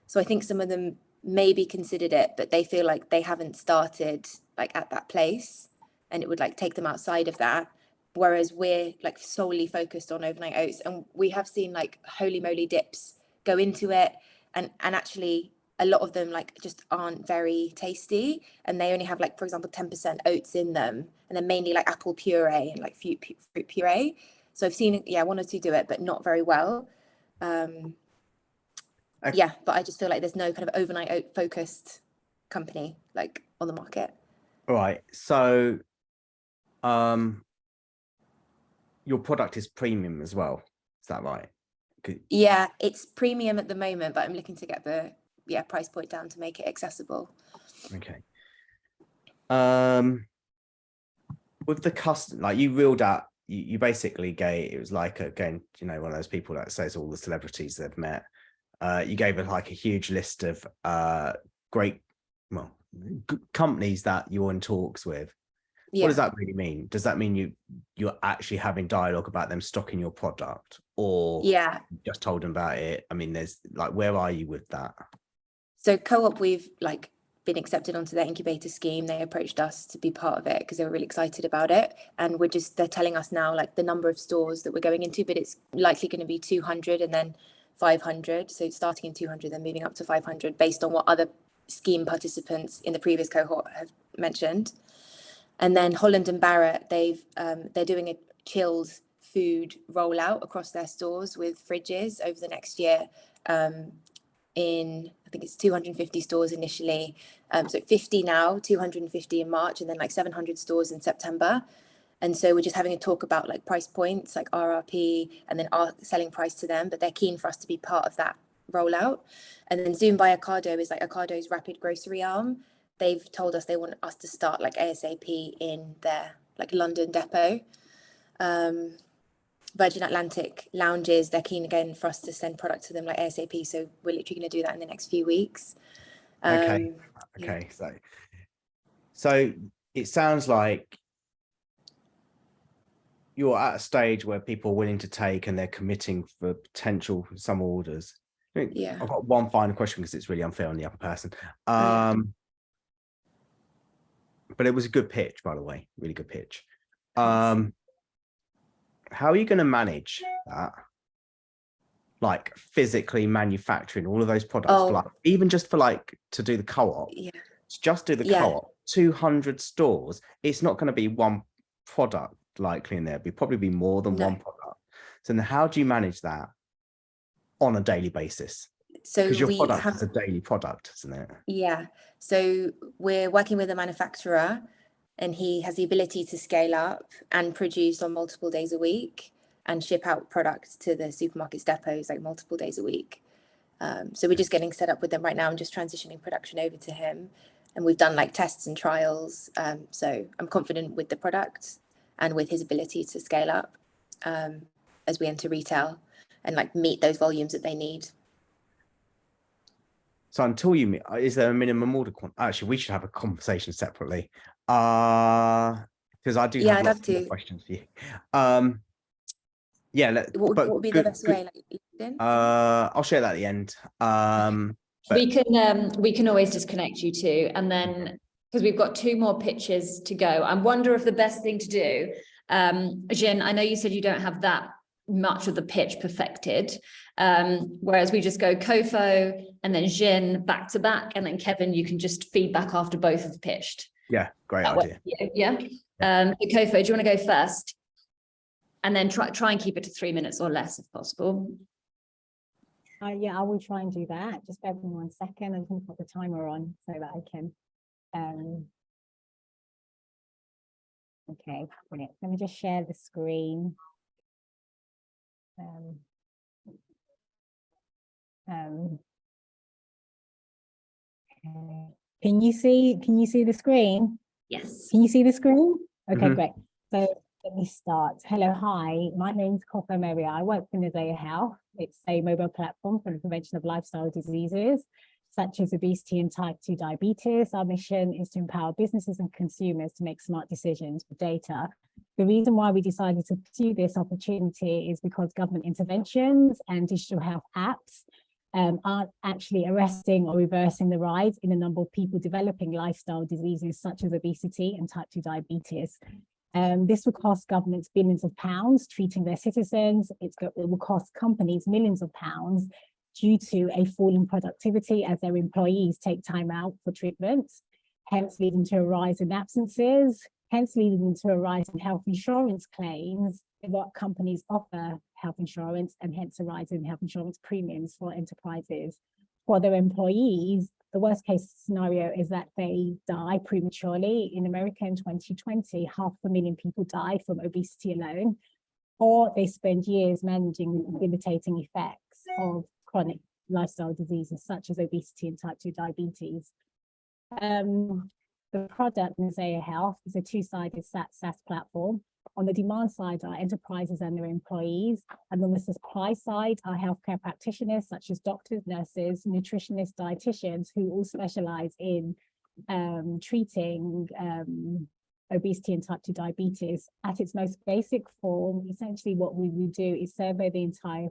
So I think some of them maybe considered it, but they feel like they haven't started like at that place, and it would like take them outside of that. Whereas we're like solely focused on overnight oats, and we have seen like holy moly dips go into it, and actually a lot of them like just aren't very tasty, and they only have like, for example, 10% oats in them, and then mainly like apple puree and like fruit puree. So I've seen, one or two do it, but not very well. But I just feel like there's no kind of overnight oat focused company like on the market. All right. So your product is premium as well. Is that right? Yeah, it's premium at the moment, but I'm looking to get the price point down to make it accessible. Okay. With the custom, like you reeled out, you basically gave, it was like, again, you know, one of those people that says all the celebrities they've met. You gave it like a huge list of great, companies that you're in talks with. What does that really mean? Does that mean you're actually having dialogue about them stocking your product, or just told them about it? I mean, there's like, where are you with that? So Co-op, we've like been accepted onto their incubator scheme. They approached us to be part of it because they were really excited about it. And they're telling us now like the number of stores that we're going into, but it's likely going to be 200 and then 500. So starting in 200, then moving up to 500 based on what other scheme participants in the previous cohort have mentioned. And then Holland and Barrett, they're doing a chilled food rollout across their stores with fridges over the next year. In I think it's 250 stores initially, so 50 now, 250 in March, and then like 700 stores in September. And so we're just having a talk about like price points, like RRP, and then our selling price to them. But they're keen for us to be part of that rollout. And then Zoom by Ocado is like Ocado's rapid grocery arm. They've told us they want us to start like ASAP in their like London depot. Virgin Atlantic lounges, they're keen again for us to send product to them like ASAP. So we're literally going to do that in the next few weeks. Okay. So it sounds like you're at a stage where people are willing to take and they're committing for potential some orders. Yeah. I've got one final question because it's really unfair on the other person. But it was a good pitch, by the way, really good pitch. How are you going to manage that? Like physically manufacturing all of those products, like, even just for like to do the co-op, just do the co-op, 200 stores. It's not going to be one product likely in there. It'll probably be more than one product. So then how do you manage that on a daily basis? So because your product is a daily product, isn't it? Yeah. So we're working with a manufacturer, and he has the ability to scale up and produce on multiple days a week and ship out products to the supermarkets depots like multiple days a week. So we're just getting set up with them right now and just transitioning production over to him. And we've done like tests and trials. So I'm confident with the product and with his ability to scale up as we enter retail and like meet those volumes that they need. So until you meet, is there a minimum order quantity? Actually, we should have a conversation separately. Because I do have lots of questions for you. What would be the best way? Like LinkedIn? I'll share that at the end. We can always disconnect you two, and then because we've got 2 more pitches to go. I wonder if the best thing to do, Jin, I know you said you don't have that much of the pitch perfected, whereas we just go Kofo and then Jin back to back, and then Kevin, you can just feedback after both have pitched. Yeah, great idea. Yeah. So Kofo, do you want to go first? And then try and keep it to 3 minutes or less if possible. Yeah, I will try and do that. Just bear with me 1 second. I'm going to put the timer on so that I can. Okay, brilliant. Let me just share the screen. Can you see the screen? Yes. Can you see the screen? Okay, great. So let me start. Hello, hi. My name's Kofo Maria. I work for Nizaya Health. It's a mobile platform for the prevention of lifestyle diseases such as obesity and type 2 diabetes. Our mission is to empower businesses and consumers to make smart decisions with data. The reason why we decided to pursue this opportunity is because government interventions and digital health apps aren't actually arresting or reversing the rise in the number of people developing lifestyle diseases such as obesity and type 2 diabetes. This will cost governments billions of pounds treating their citizens. It will cost companies millions of pounds due to a fall in productivity as their employees take time out for treatments, hence leading to a rise in absences, hence leading to a rise in health insurance claims, what companies offer health insurance, and hence a rise in health insurance premiums for enterprises. For their employees, the worst case scenario is that they die prematurely. In America in 2020, 500,000 people died from obesity alone, or they spend years managing the debilitating effects of chronic lifestyle diseases such as obesity and type 2 diabetes. The product, Nizaya Health, is a 2-sided SaaS platform. On the demand side are enterprises and their employees, and on the supply side are healthcare practitioners such as doctors, nurses, nutritionists, dietitians, who all specialize in treating obesity and type 2 diabetes. At its most basic form, essentially what we would do is survey the entire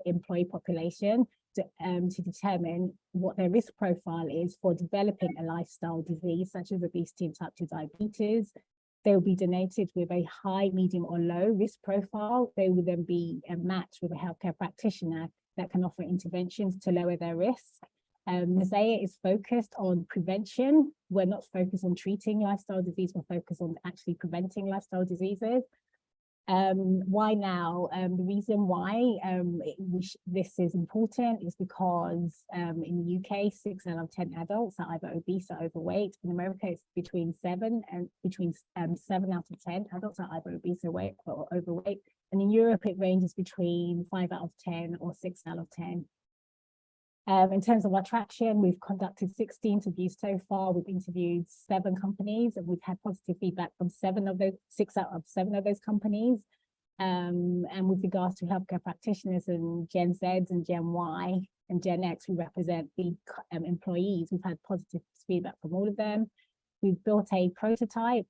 employee population to determine what their risk profile is for developing a lifestyle disease such as obesity and type 2 diabetes. They will be donated with a high, medium or low risk profile. They will then be matched with a healthcare practitioner that can offer interventions to lower their risk. Mosaic is focused on prevention. We're not focused on treating lifestyle disease, we're focused on actually preventing lifestyle diseases. Why now? The reason why this is important is because in the UK, 6 out of 10 adults are either obese or overweight. In America, it's between 7 out of 10 adults are either obese or overweight. And in Europe, it ranges between 5 out of 10 or 6 out of 10. In terms of our traction, we've conducted 16 interviews so far. We've interviewed 7 companies and we've had positive feedback from 6 out of 7 of those companies. And with regards to healthcare practitioners and Gen Z and Gen Y and Gen X, who represent the employees, we've had positive feedback from all of them. We've built a prototype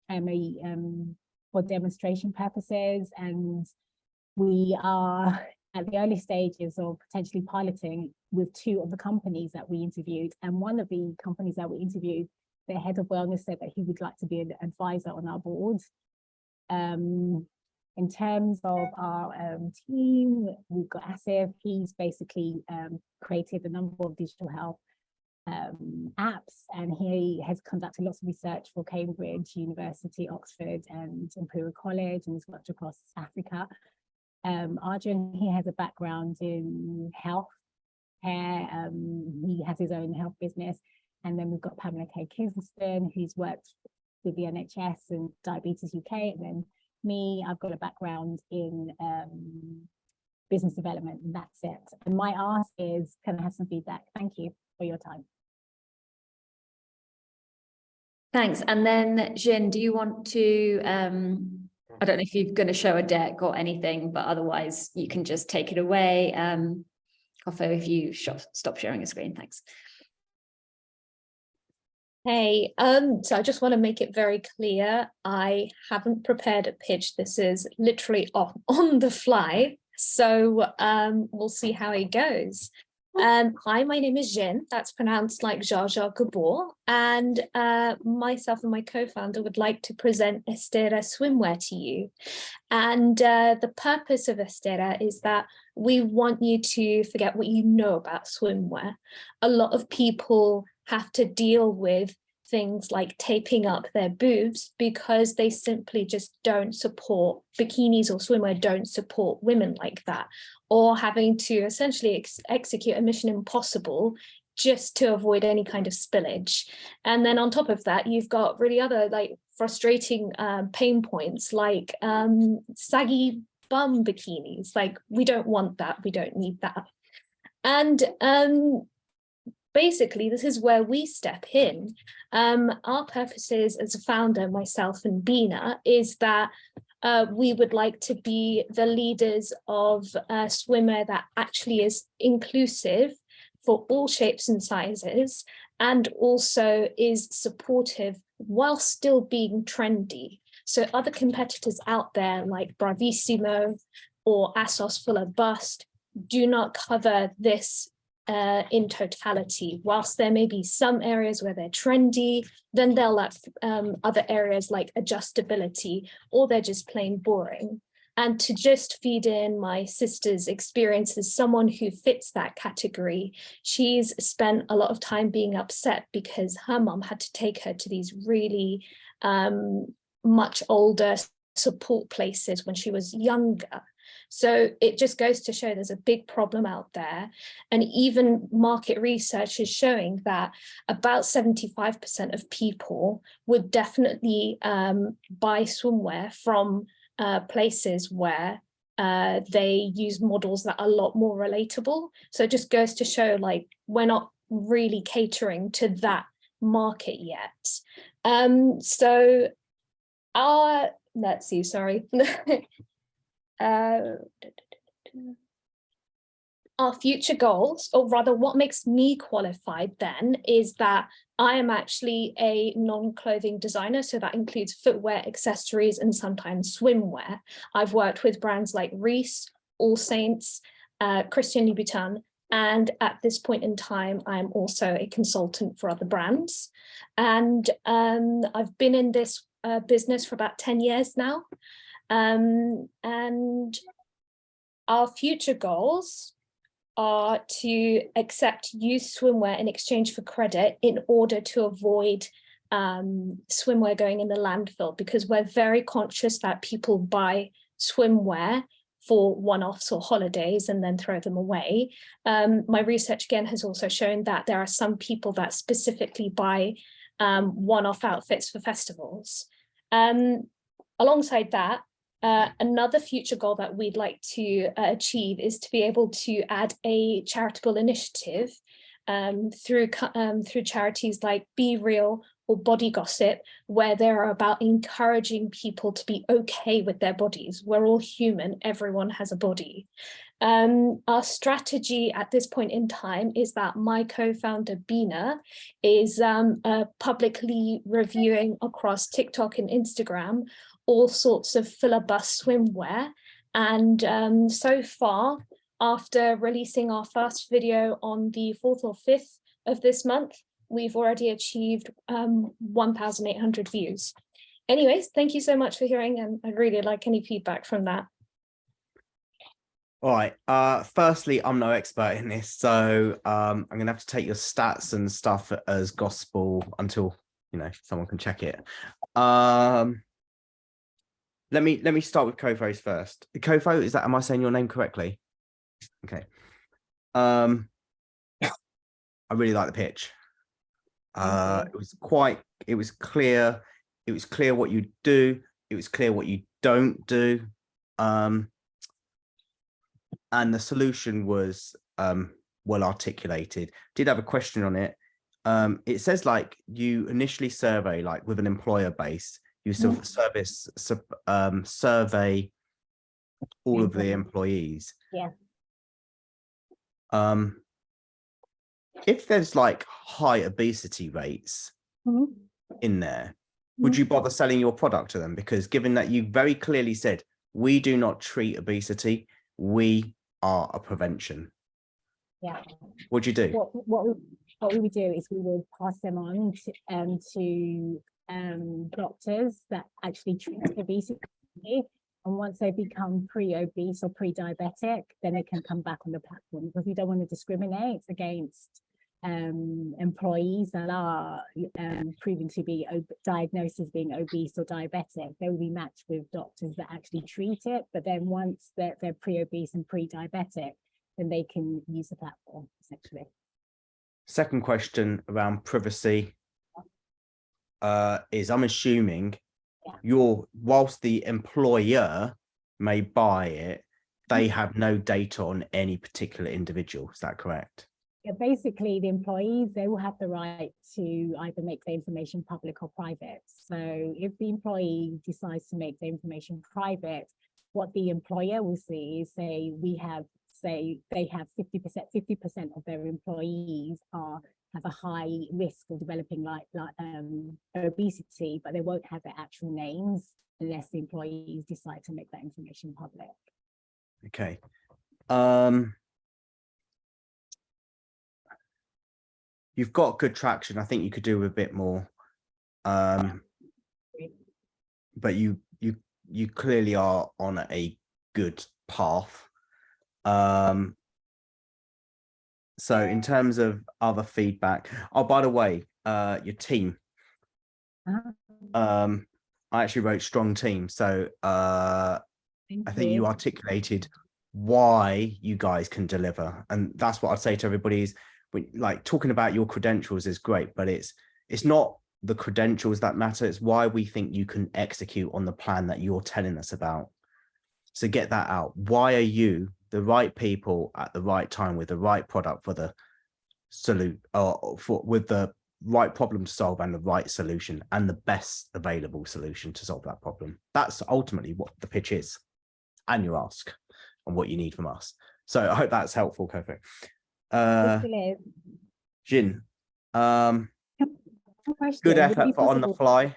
for demonstration purposes, and we are at the early stages of potentially piloting with 2 of the companies that we interviewed. And one of the companies that we interviewed, the head of wellness said that he would like to be an advisor on our board. In terms of our team, we've got Asif. He's basically created a number of digital health apps, and he has conducted lots of research for Cambridge University, Oxford and Imperial College, and has worked across Africa. Arjun, he has a background in health care. He has his own health business. And then we've got Pamela K. Kingston, who's worked with the NHS and Diabetes UK. And then me, I've got a background in business development, and that's it. And my ask is, can I have some feedback? Thank you for your time. Thanks. And then Jin, do you want to, I don't know if you're going to show a deck or anything, but otherwise you can just take it away. Kofo, if you stop sharing a screen, thanks. Hey, so I just want to make it very clear, I haven't prepared a pitch. This is literally on the fly. So we'll see how it goes. Hi, my name is Jin. That's pronounced like Jar Jar Gabor. And myself and my co-founder would like to present Estera Swimwear to you. And the purpose of Estera is that we want you to forget what you know about swimwear. A lot of people have to deal with things like taping up their boobs because they simply just don't support, bikinis or swimwear don't support women like that, or having to essentially execute a mission impossible just to avoid any kind of spillage. And then on top of that, you've got really other like frustrating pain points like saggy bum bikinis. Like, we don't want that, we don't need that. And basically, this is where we step in. Our purposes as a founder, myself and Bina, is that we would like to be the leaders of swimwear that actually is inclusive for all shapes and sizes, and also is supportive while still being trendy. So other competitors out there like Bravissimo or Assos Fuller Bust do not cover this in totality. Whilst there may be some areas where they're trendy, then they'll have other areas like adjustability, or they're just plain boring. And to just feed in my sister's experience as someone who fits that category, she's spent a lot of time being upset because her mom had to take her to these really much older support places when she was younger. So it just goes to show there's a big problem out there. And even market research is showing that about 75% of people would definitely buy swimwear from places where they use models that are a lot more relatable. So it just goes to show, like, we're not really catering to that market yet. So let's see, sorry. Our future goals, or rather what makes me qualified then, is that I am actually a non-clothing designer. So that includes footwear, accessories, and sometimes swimwear. I've worked with brands like Reiss, All Saints, Christian Louboutin, And at this point in time, I'm also a consultant for other brands. And I've been in this business for about 10 years now. And our future goals are to accept used swimwear in exchange for credit in order to avoid swimwear going in the landfill, because we're very conscious that people buy swimwear for one-offs or holidays and then throw them away. My research again has also shown that there are some people that specifically buy one-off outfits for festivals. Alongside that, another future goal that we'd like to achieve is to be able to add a charitable initiative through charities like Be Real or Body Gossip, where they're about encouraging people to be okay with their bodies. We're all human, everyone has a body. Our strategy at this point in time is that my co-founder Bina is publicly reviewing across TikTok and Instagram all sorts of filler bust swimwear. And so far, after releasing our first video on the 4th or 5th of this month, we've already achieved 1,800 views. Anyways, thank you so much for hearing, and I'd really like any feedback from that. All right. Firstly, I'm no expert in this, so I'm gonna have to take your stats and stuff as gospel until someone can check it. Let me start with Kofo first. Kofo, am I saying your name correctly? Okay. I really like the pitch. It was clear. It was clear what you do. It was clear what you don't do. And the solution was well articulated. Did have a question on it. It says like you initially survey like with an employer base, you sort of survey all of the employees. Yeah. If there's like high obesity rates in there, would you bother selling your product to them? Because given that you very clearly said, we do not treat obesity, we are a prevention. Yeah. What'd you do? What we would do is we would pass them on to doctors that actually treat obesity. And once they become pre-obese or pre-diabetic, then they can come back on the platform, because we don't want to discriminate against employees that are proven to be diagnosed as being obese or diabetic. They will be matched with doctors that actually treat it. But then once they're pre-obese and pre-diabetic, then they can use the platform, essentially. Second question around privacy is, I'm assuming whilst the employer may buy it, they have no data on any particular individual. Is that correct? Yeah, basically, the employees, they will have the right to either make the information public or private. So if the employee decides to make the information private, what the employer will see is they have 50% of their employees have a high risk of developing like obesity, but they won't have their actual names unless the employees decide to make that information public. Okay. You've got good traction. I think you could do a bit more. But you clearly are on a good path. So in terms of other feedback, oh, by the way, your team. I actually wrote strong team. So I think you articulated why you guys can deliver. And that's what I'd say to everybody is, like, talking about your credentials is great, but it's not the credentials that matter. It's why we think you can execute on the plan that you're telling us about. So get that out. Why are you the right people at the right time with the right product for the with the right problem to solve and the right solution and the best available solution to solve that problem? That's ultimately what the pitch is, and your ask and what you need from us. So I hope that's helpful, Kofo. Jin, good effort for on the fly.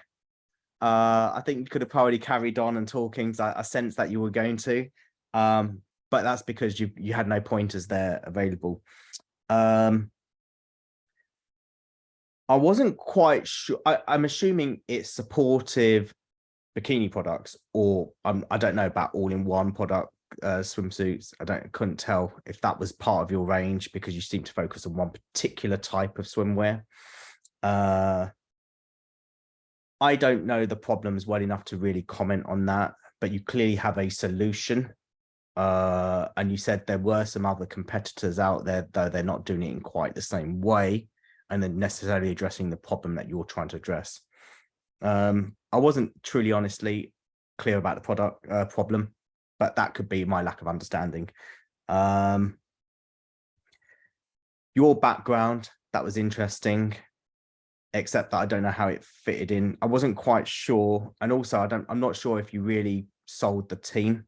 I think you could have probably carried on and talking. So I sense that you were going to. but that's because you had no pointers there available. I wasn't quite sure. I'm assuming it's supportive bikini products, or I don't know about all-in-one product swimsuits. Couldn't tell if that was part of your range, because you seem to focus on one particular type of swimwear. I don't know the problems well enough to really comment on that, but you clearly have a solution. And you said there were some other competitors out there, though they're not doing it in quite the same way, and then necessarily addressing the problem that you're trying to address. I wasn't truly honestly clear about the product problem, but that could be my lack of understanding. Your background, that was interesting, except that I don't know how it fitted in. I wasn't quite sure, and also I'm not sure if you really sold the team.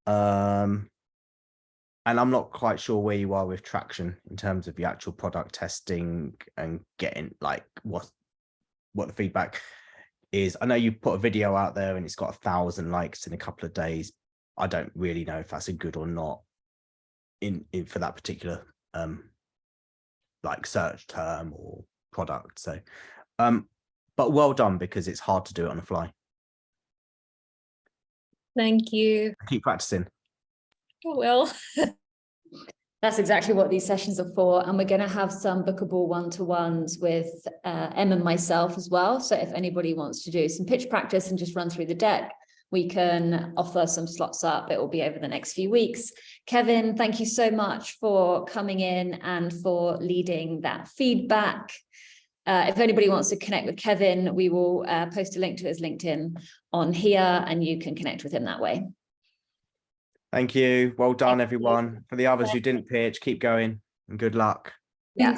And I'm not quite sure where you are with traction in terms of the actual product testing and getting like what the feedback is. I know you put a video out there and it's got 1,000 likes in a couple of days. I don't really know if that's a good or not in for that particular like search term or product. So but well done, because it's hard to do it on the fly. Thank you. Keep practicing. Well, That's exactly what these sessions are for. And we're going to have some bookable one-to-ones with Em and myself as well. So if anybody wants to do some pitch practice and just run through the deck, we can offer some slots up. It will be over the next few weeks. Kevin, thank you so much for coming in and for leading that feedback. If anybody wants to connect with Kevin, we will post a link to his LinkedIn on here, and you can connect with him that way. Thank you. Well done, Thank you. everyone. For the others who didn't pitch, keep going and good luck. Yeah.